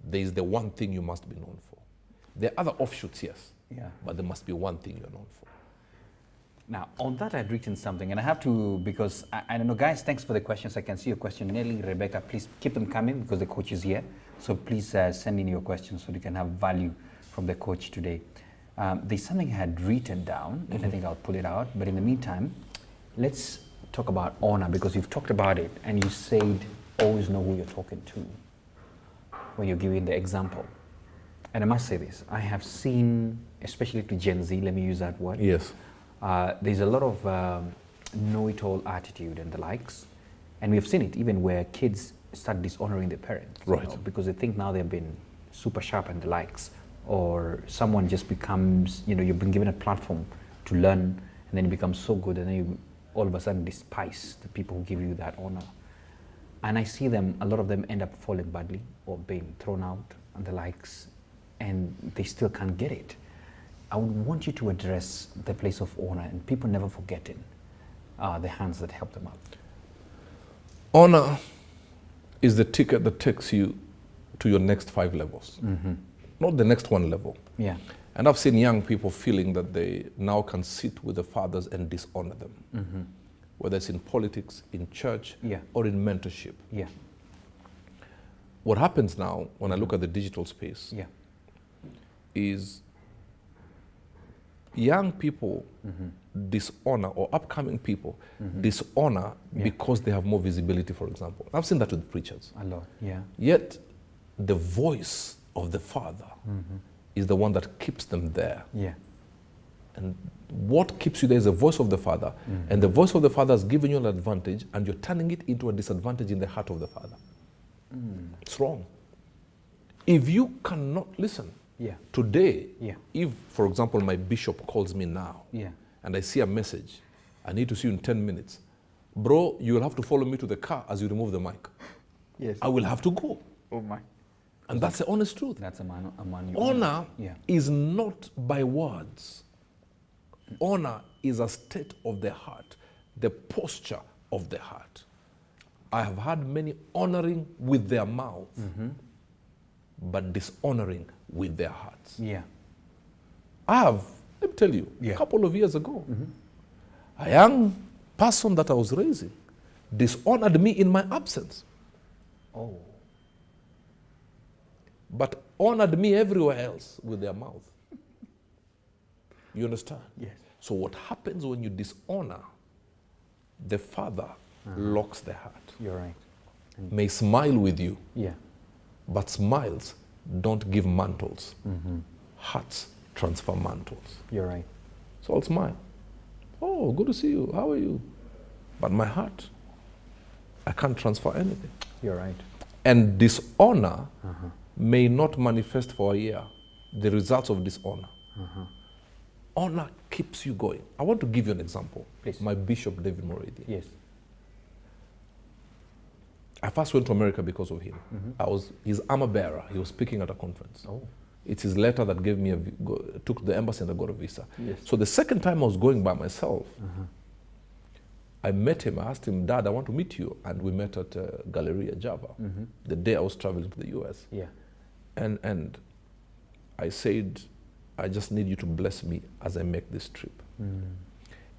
There is the one thing you must be known for. There are other offshoots, yes, Yeah. but there must be one thing you're known for. Now, on that, I'd written something, and I have to, because I don't know, guys, thanks for the questions. I can see your question. Nelly, Rebecca, please keep them coming because the coach is here. So please send in your questions so you can have value from the coach today. There's something I had written down, and I think I'll pull it out. But in the meantime, let's talk about honor, because you've talked about it, and you said always know who you're talking to when you're giving the example. And I must say this, I have seen, especially to Gen Z, let me use that word. Yes. There's a lot of know-it-all attitude and the likes, and we've seen it even where kids start dishonoring their parents, Right. you know, because they think now they've been super sharp and the likes, or someone just becomes, you know, you've been given a platform to learn, and then you become so good, and then you all of a sudden despise the people who give you that honor. And I see them, a lot of them end up falling badly or being thrown out and the likes, and they still can't get it. I would want you to address the place of honor and people never forgetting the hands that help them out. Honor is the ticket that takes you to your next 5 levels, not the next 1 level. Yeah. And I've seen young people feeling that they now can sit with the fathers and dishonor them, whether it's in politics, in church, Yeah. or in mentorship. Yeah. What happens now when I look at the digital space Yeah. is young people dishonor, or upcoming people dishonor because they have more visibility, for example. I've seen that with preachers. A lot. Yeah. Yet the voice of the Father is the one that keeps them there. Yeah. And what keeps you there is the voice of the Father. And the voice of the Father has given you an advantage, and you're turning it into a disadvantage in the heart of the Father. It's wrong. If you cannot listen, Yeah. today, Yeah. if, for example, my bishop calls me now, Yeah. and I see a message, I need to see you in 10 minutes. Bro, you will have to follow me to the car as you remove the mic. Yes. I will have to go. Oh my. And that's the honest truth. That's a man you Honor Yeah. is not by words. Honor is a state of the heart, the posture of the heart. I have had many honoring with their mouth, but dishonoring with their hearts. Yeah. I have, let me tell you, Yeah. a couple of years ago, a young person that I was raising dishonored me in my absence, Oh. but honored me everywhere else with their mouth. You understand? Yes. So what happens when you dishonor, the Father locks the heart. You're right. May smile with you, Yeah. but smiles don't give mantles. Hearts transfer mantles. You're right. So I'll smile. Oh, good to see you. How are you? But my heart, I can't transfer anything. You're right. And dishonor may not manifest for a year. The results of dishonor. Honor keeps you going. I want to give you an example. Please. My Bishop David Moredi. Yes. I first went to America because of him. I was his armor bearer. He was speaking at a conference. Oh. It's his letter that gave me took the embassy and I got a visa. Yes. So the second time I was going by myself, I met him. I asked him, Dad, I want to meet you. And we met at Galleria Java the day I was traveling to the US. Yeah. And I said, I just need you to bless me as I make this trip.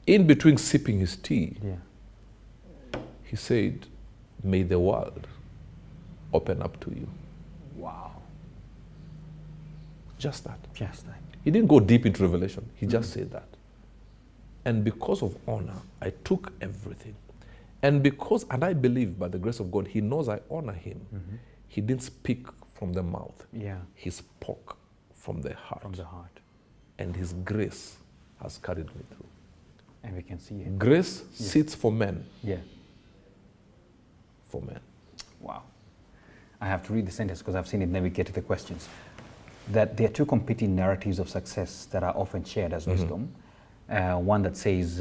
In between sipping his tea, Yeah. he said, may the world open up to you. Wow. Just that. Just that. He didn't go deep into revelation. He just said that. And because of honor, I took everything. And I believe by the grace of God, he knows I honor him. He didn't speak from the mouth. Yeah. He spoke from the heart. From the heart. And his grace has carried me through. And we can see it. Grace sits for men. Yeah. For men. Wow. I have to read the sentence because I've seen it, then we get to the questions. That there are two competing narratives of success that are often shared as wisdom. One that says,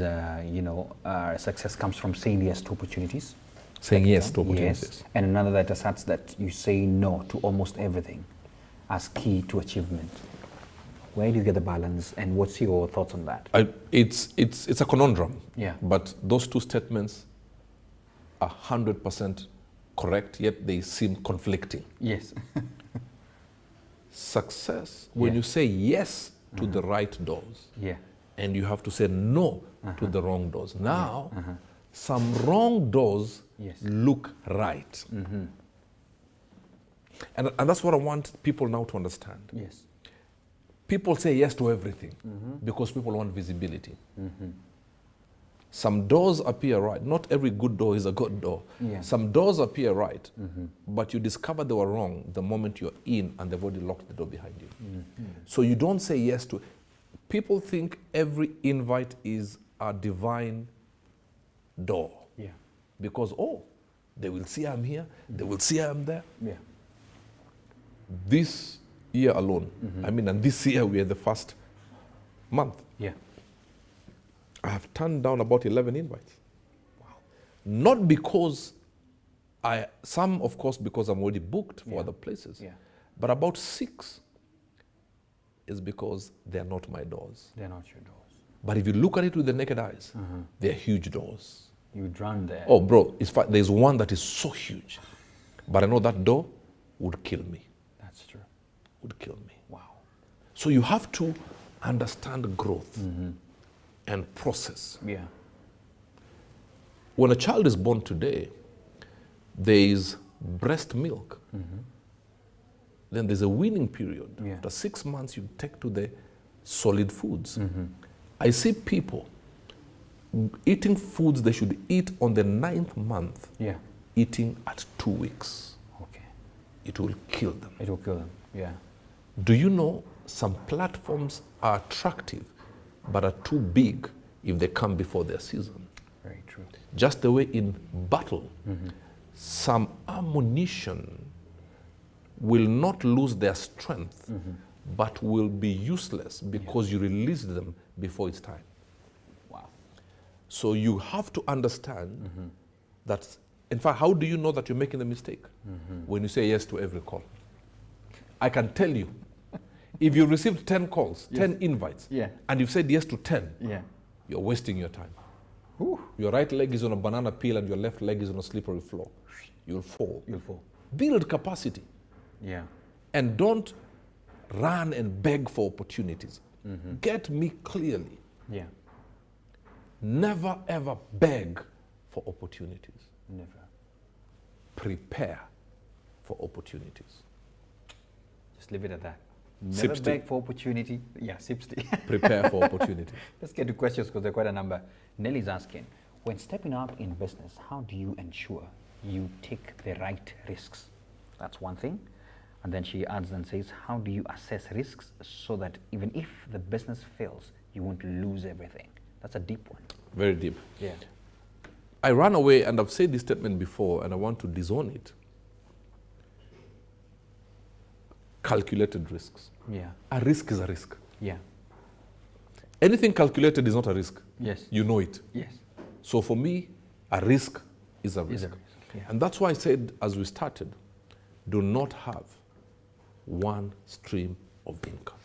success comes from saying yes to opportunities. Saying yes to opportunities. Yes. And another that asserts that you say no to almost everything as key to achievement. Where do you get the balance, and what's your thoughts on that? It's a conundrum. Yeah. But those two statements are 100% correct, yet they seem conflicting. Yes. Success, when you say yes to the right doors, and you have to say no to the wrong doors. Now, some wrong doors look right. And that's what I want people now to understand. Yes. People say yes to everything because people want visibility. Some doors appear right. Not every good door is a good door. Yeah. Some doors appear right, but you discover they were wrong the moment you're in and they've already locked the door behind you. So you don't say yes to. People think every invite is a divine door. Yeah. Because, they will see I'm here, they will see I'm there. Yeah. This year alone, and this year we are the first month. Yeah. I have turned down about 11 invites. Wow. Not because some of course because I'm already booked for other places. Yeah. But about 6 is because they're not my doors. They're not your doors. But if you look at it with the naked eyes, they're huge doors. You drown there. Oh, bro, there's one that is so huge. But I know that door would kill me. That's true. Would kill me. Wow. So you have to understand growth and process. Yeah. When a child is born today, there is breast milk. Then there's a weaning period. Yeah. After 6 months, you take to the solid foods. I see people eating foods they should eat on the 9th month, eating at 2 weeks. Okay. It will kill them. It will kill them. Yeah. Do you know some platforms are attractive but are too big if they come before their season? Very true. Just the way in battle, some ammunition will not lose their strength but will be useless because you release them before it's time. Wow. So you have to understand that, in fact, how do you know that you're making the mistake? When you say yes to every call. I can tell you, if you received 10 calls, 10 invites, and you've said yes to 10, you're wasting your time. Ooh. Your right leg is on a banana peel and your left leg is on a slippery floor. You'll fall. You'll fall. Build capacity. Yeah. And don't run and beg for opportunities. Get me clearly. Yeah. Never ever beg for opportunities. Never. Prepare for opportunities. Just leave it at that. Sip Never tea. beg for opportunity. Yeah, sip tea. Prepare for opportunity. Let's get to questions because there are quite a number. Nelly's asking, when stepping up in business, how do you ensure you take the right risks? That's one thing. And then she adds and says, how do you assess risks so that even if the business fails, you won't lose everything? That's a deep one. Very deep. Yeah. I ran away, and I've said this statement before, and I want to disown it. Calculated risks. Yeah. A risk is a risk. Yeah. Anything calculated is not a risk. Yes. You know it. Yes. So for me, a risk is a risk. Is a risk. Yeah. And that's why I said, as we started, do not have one stream of income.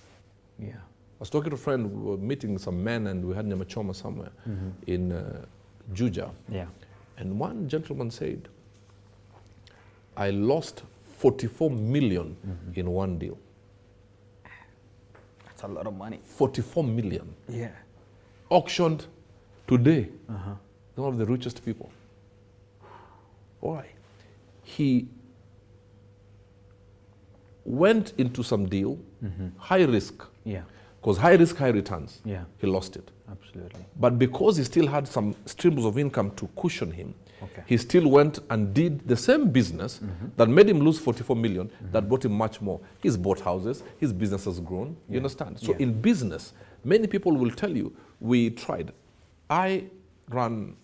Yeah. I was talking to a friend, we were meeting some men, and we had Nyamachoma somewhere in Juja. Yeah. And one gentleman said, I lost 44 million in one deal. That's a lot of money. 44 million. Yeah. Auctioned today. One of the richest people. Why? He went into some deal, high risk, Yeah. because high risk, high returns. Yeah. He lost it. Absolutely. But because he still had some streams of income to cushion him, Okay. he still went and did the same business that made him lose 44 million, that brought him much more. He's bought houses, his business has grown, you understand? So Yeah. in business, many people will tell you, we tried. I ran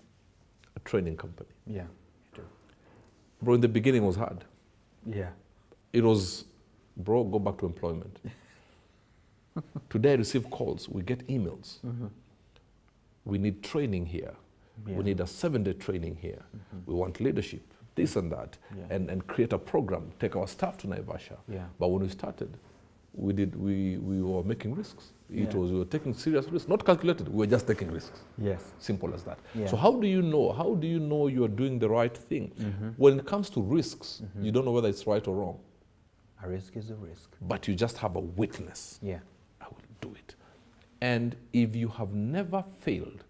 a training company. Yeah. True. Bro, in the beginning it was hard. Yeah. It was, bro, go back to employment. Today I receive calls, we get emails. We need training here. Yeah. We need a 7-day training here. We want leadership, this and that, Yeah. and create a program, take our staff to Naivasha. Yeah. But when we started, we were making risks. We were taking serious risks, not calculated, we were just taking risks. Yes. Simple as that. Yeah. So how do you know you are doing the right thing? When it comes to risks, you don't know whether it's right or wrong, A risk is a risk. but you just have a witness. Yeah. I will do it. And if you have never failed,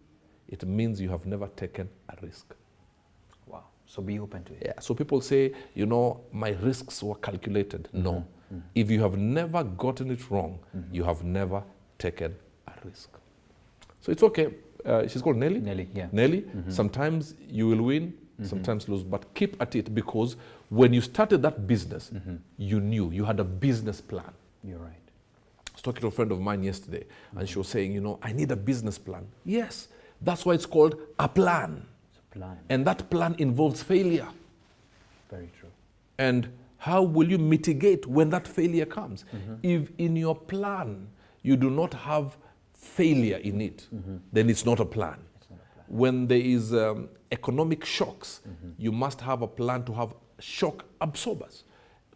it means you have never taken a risk. Wow. So be open to it. Yeah. So people say, my risks were calculated. No. If you have never gotten it wrong, you have never taken a risk. So it's okay. She's called Nelly. Nelly, yeah. Nelly, sometimes you will win, sometimes lose, but keep at it, because when you started that business, you knew, you had a business plan. You're right. I was talking to a friend of mine yesterday, and she was saying, I need a business plan. Yes, that's why it's called a plan. It's a plan. And that plan involves failure. Very true. And how will you mitigate when that failure comes? If in your plan you do not have failure in it, then it's not a plan. It's not a plan. When there is economic shocks, you must have a plan to have shock absorbers.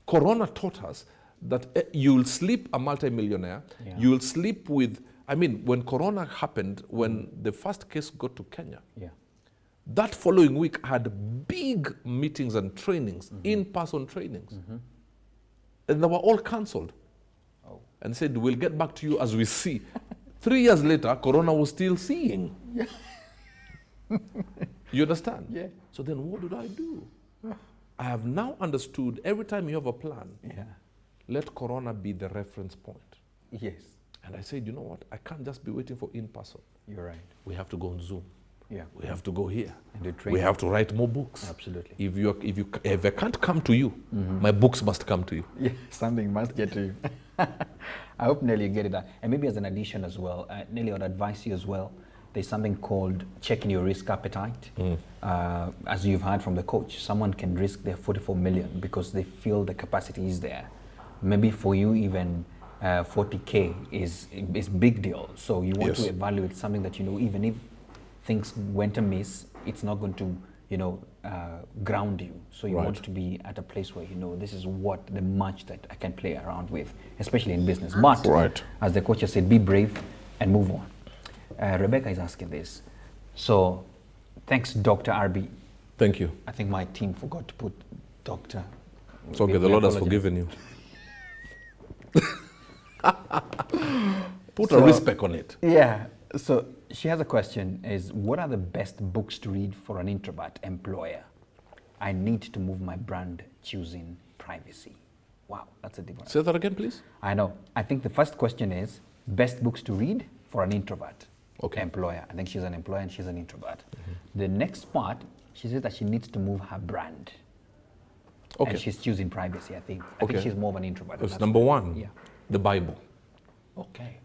Corona taught us that you'll sleep a multimillionaire, Yeah. you'll sleep with, when Corona happened, when the first case got to Kenya, Yeah. that following week had big meetings and trainings, in-person trainings. And they were all cancelled. Oh. And said, we'll get back to you as we see. 3 years later, Corona was still seeing. You understand? Yeah. So then what did I do? I have now understood every time you have a plan, Yeah. let Corona be the reference point. Yes. And I said, you know what? I can't just be waiting for in-person. You're right. We have to go on Zoom. Yeah. We have to go here. And do We training. have to write more books. Absolutely. If I can't come to you, my books must come to you. Yeah, something must get to you. I hope, Nelly, you get it. And maybe as an addition as well, Nelly, I would advise you as well, there's something called checking your risk appetite. As you've heard from the coach, someone can risk their 44 million because they feel the capacity is there. Maybe for you, even 40K is big deal. So you want to evaluate something that, even if things went amiss, it's not going to, ground you. So you want to be at a place where, this is what the match that I can play around with, especially in business. But as the coach has said, be brave and move on. Rebecca is asking this. So thanks, Dr. RB. Thank you. I think my team forgot to put Dr. It's okay, the Lord has forgiven you. Put a respect on it. Yeah. So she has a question is, what are the best books to read for an introvert employer? I need to move my brand choosing privacy. Wow, that's a deep one. Say that again, please. I know. I think the first question is best books to read for an introvert employer. I think she's an employer and she's an introvert. The next part, she says that she needs to move her brand. Okay. And she's choosing privacy, I think. I think she's more of an introvert. It's number one, Yeah. the Bible. Okay.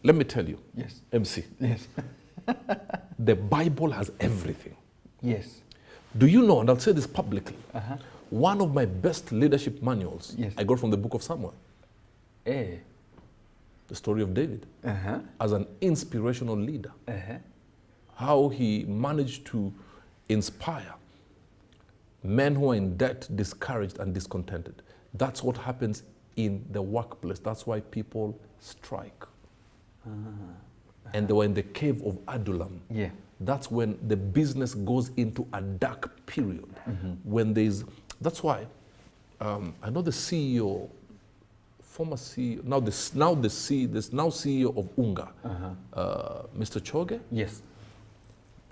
Let me tell you, Yes. MC, Yes. the Bible has everything. Yes. Do you know, and I'll say this publicly, one of my best leadership manuals I got from the book of Samuel. Eh. The story of David as an inspirational leader. How he managed to inspire men who are in debt, discouraged, and discontented. That's what happens in the workplace. That's why people strike. And they were in the cave of Adullam. Yeah. That's when the business goes into a dark period. When there's, that's why I know the CEO, former CEO, now CEO of Unga, Mr. Choge. Yes.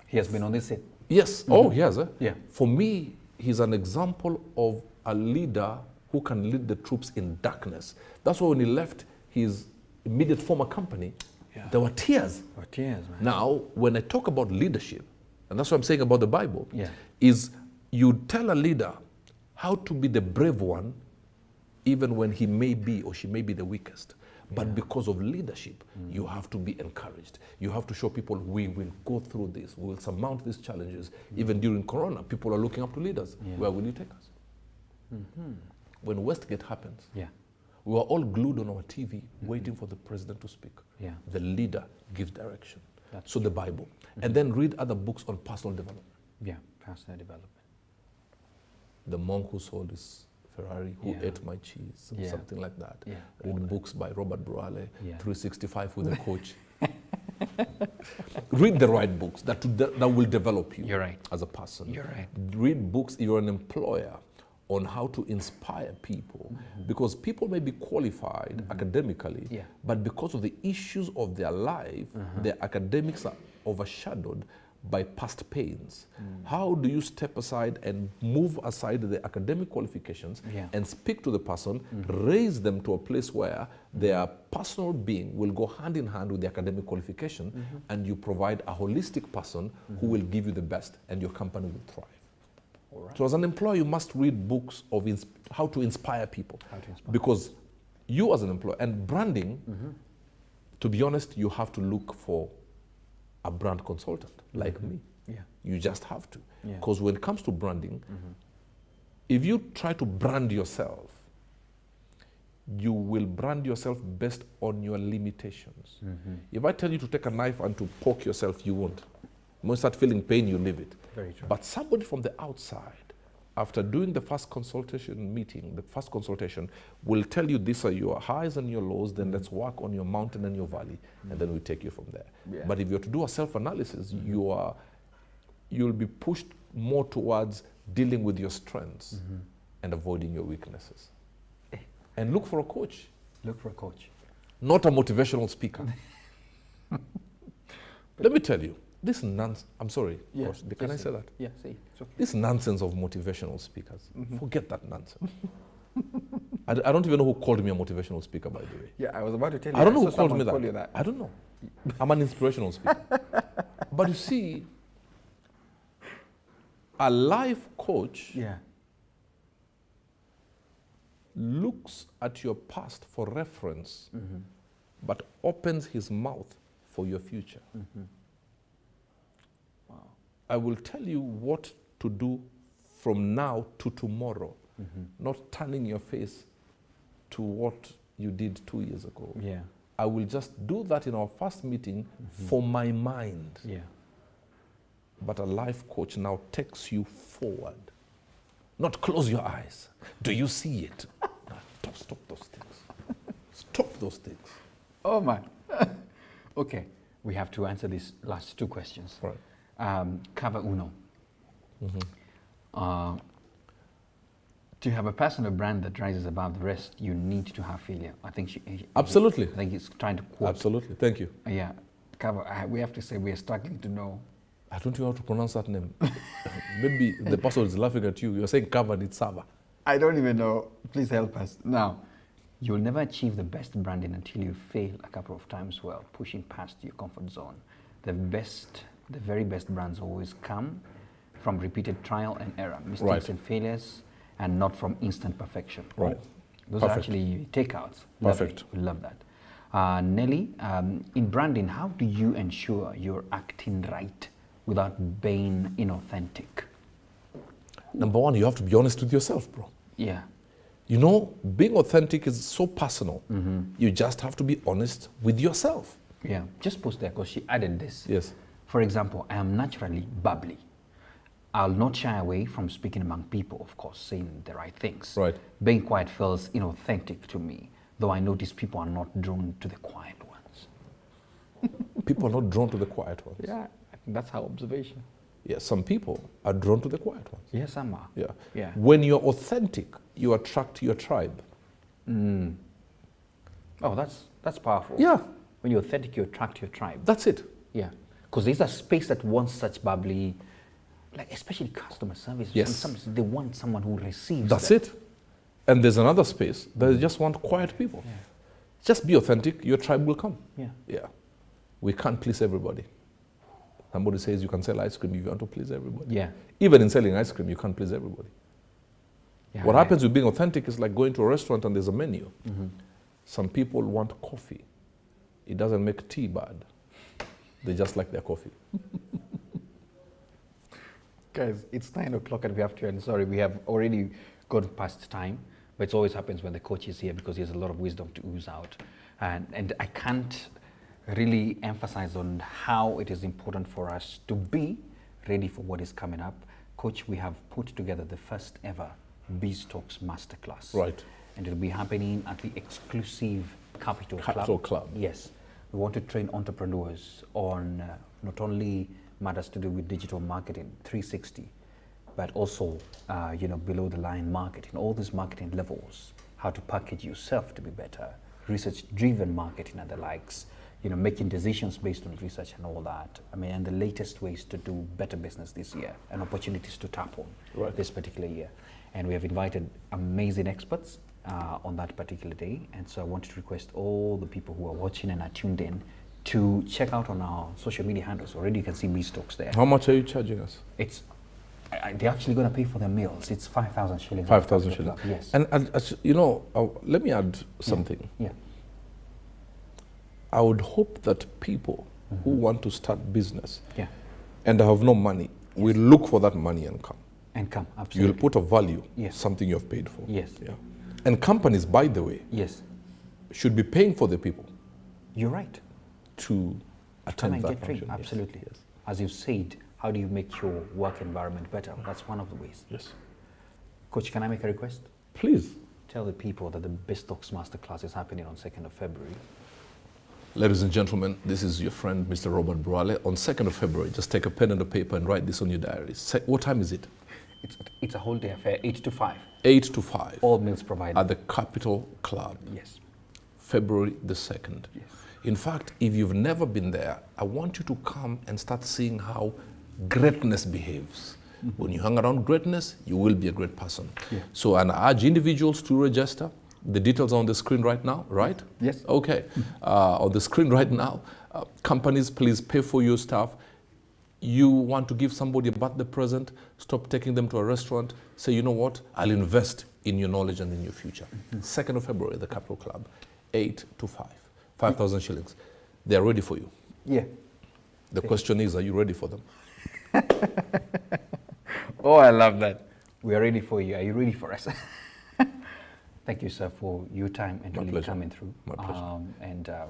He has been on this set. Yes. Oh, he has. Yeah. For me, he's an example of a leader who who can lead the troops in darkness. That's why when he left his immediate former company, there were tears. There were tears, man. Now, when I talk about leadership, and that's what I'm saying about the Bible, Yeah. is you tell a leader how to be the brave one, even when he may be or she may be the weakest. But because of leadership, you have to be encouraged. You have to show people we will go through this, we will surmount these challenges. Even during Corona, people are looking up to leaders. Where will you take us? When Westgate happens, we were all glued on our TV waiting for the president to speak. The leader gives direction. So the Bible. And then read other books on personal development. Yeah, personal development. The monk who sold his Ferrari, who ate my cheese, something like that. Read books by Robert Burale, 365 with a coach. Read the right books that will develop you as a person. You're right. Read books, you're an employer, on how to inspire people. Because people may be qualified academically, but because of the issues of their life, their academics are overshadowed by past pains. How do you step aside and move aside the academic qualifications and speak to the person, raise them to a place where their personal being will go hand in hand with the academic qualification, and you provide a holistic person who will give you the best, and your company will thrive. So as an employer, you must read books of how to inspire people. Because you as an employer, and branding, to be honest, you have to look for a brand consultant like me. You just have to. Because when it comes to branding, if you try to brand yourself, you will brand yourself based on your limitations. If I tell you to take a knife and to poke yourself, you won't. When you start feeling pain, you leave it. Very true. But somebody from the outside, after doing the first consultation meeting, the first consultation, will tell you these are your highs and your lows, then let's work on your mountain and your valley, and then we take you from there. But if you're to do a self-analysis, you'll be pushed more towards dealing with your strengths and avoiding your weaknesses. And look for a coach. Look for a coach. Not a motivational speaker. Let me tell you, this nonsense, I'm sorry, coach, can I say that? Yeah, say it. It's okay. This nonsense of motivational speakers, forget that nonsense. I don't even know who called me a motivational speaker, by the way. Yeah, I was about to tell you. I don't know who called me call that. you that. I don't know. I'm an inspirational speaker. But you see, a life coach looks at your past for reference, but opens his mouth for your future. I will tell you what to do from now to tomorrow, not turning your face to what you did 2 years ago. I will just do that in our first meeting for my mind. But a life coach now takes you forward. Not close your eyes. Do you see it? No, stop those things. Stop those things. Oh, man. Okay, we have to answer these last two questions. Right. Cover uno. To have a personal brand that rises above the rest, you need to have failure. I think Absolutely. I think he's trying to quote. Absolutely. Thank you. Yeah. Cover. We have to say we are struggling to know. I don't know how to pronounce that name. Maybe the person is laughing at you. You're saying covered, it's Sava. I don't even know. Please help us. Now, you'll never achieve the best branding until you fail a couple of times while pushing past your comfort zone. The very best brands always come from repeated trial and error, mistakes and failures, and not from instant perfection. Right. Those are actually takeouts. Perfect. We love that. Nelly, in branding, how do you ensure you're acting right without being inauthentic? Number one, you have to be honest with yourself, bro. Yeah. You know, being authentic is so personal. You just have to be honest with yourself. Yeah. Just post there because she added this. Yes. For example, I am naturally bubbly. I'll not shy away from speaking among people, of course, saying the right things. Right. Being quiet feels inauthentic to me, though I notice people are not drawn to the quiet ones. People are not drawn to the quiet ones. Yeah, I think that's our observation. Yeah, some people are drawn to the quiet ones. Yes, some are. Yeah. Yeah. When you're authentic, you attract your tribe. Oh, that's powerful. Yeah. When you're authentic, you attract your tribe. That's it. Yeah. Because there's a space that wants such bubbly, like especially customer service. Yes. Sometimes they want someone who receives. That's them. it. And there's another space that they just want quiet people. Yeah. Just be authentic, your tribe will come. Yeah. Yeah. We can't please everybody. Somebody says you can sell ice cream if you want to please everybody. Yeah. Even in selling ice cream, you can't please everybody. Yeah, What happens with being authentic is like going to a restaurant and there's a menu. Mm-hmm. Some people want coffee. It doesn't make tea bad. They just like their coffee. Guys, it's 9 o'clock and we have to end. Sorry, we have already gone past time, but it always happens when the coach is here because he has a lot of wisdom to ooze out. And I can't really emphasize on how it is important for us to be ready for what is coming up. Coach, we have put together the first ever Biz Talks Masterclass. Right. And it'll be happening at the exclusive Capital Club. Yes. We want to train entrepreneurs on not only matters to do with digital marketing 360, but also below the line marketing, all these marketing levels, how to package yourself to be better, research driven marketing and the likes, making decisions based on research and all that. I mean, and the latest ways to do better business this year and opportunities to tap on this particular year. And we have invited amazing experts on that particular day. And so I wanted to request all the people who are watching and are tuned in to check out on our social media handles. Already you can see Biz Talks there. How much are you charging us? They're actually going to pay for their meals. It's 5,000 shillings. 5,000 shillings. Yes. And let me add something. Yeah. I would hope that people who want to start business and have no money will look for that money and come. And come, absolutely. You'll put a value, Yes. something you've paid for. Yes. Yeah. And companies, by the way, Yes. should be paying for the people You're right. to Come attend and that get trained. function. Absolutely. Yes. As you've said, how do you make your work environment better? That's one of the ways. Yes. Coach, can I make a request? Please. Tell the people that the Biz Talks Masterclass is happening on 2nd of February. Ladies and gentlemen, this is your friend, Mr. Robert Burale. On 2nd of February, just take a pen and a paper and write this on your diary. What time is it? It's a whole day affair, 8 to 5. 8 to 5. All meals provided. At the Capital Club. Yes. February the 2nd. Yes. In fact, if you've never been there, I want you to come and start seeing how greatness behaves. When you hang around greatness, you will be a great person. Yeah. So, and I urge individuals to register. The details are on the screen right now, right? Yes. Okay. On the screen right now. Companies, please pay for your staff. You want to give somebody a birthday present, stop taking them to a restaurant. Say, you know what? I'll invest in your knowledge and in your future. 2nd of February, the Capital Club, 8 to 5. 5,000 shillings. They are ready for you. Yeah. The question is, are you ready for them? Oh, I love that. We are ready for you. Are you ready for us? Thank you, sir, for your time and My really pleasure. coming through. My pleasure.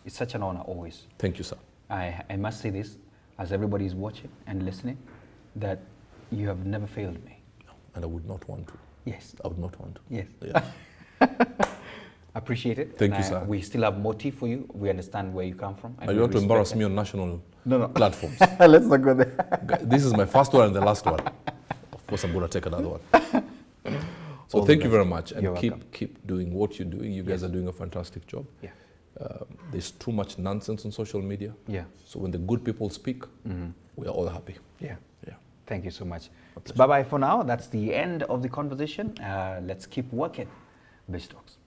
It's such an honor always. Thank you, sir. I must say this, as everybody is watching and listening, that you have never failed me. And I would not want to. Yes. I would not want to. Yes. Yeah. Appreciate it. Thank And you, sir. We still have more tea for you. We understand where you come from. And You we want to respect embarrass that. me on national No. platforms. Let's not go there. This is my first one and the last one. Of course, I'm going to take another one. So All the thank you best. very much. You're And welcome. keep doing what you're doing. You guys Yes. are doing a fantastic job. Yeah. There's too much nonsense on social media. Yeah. So when the good people speak, we are all happy. Yeah. Yeah. Thank you so much. pleasure. Bye-bye for now. That's the end of the conversation. Let's keep working. Biz Talks.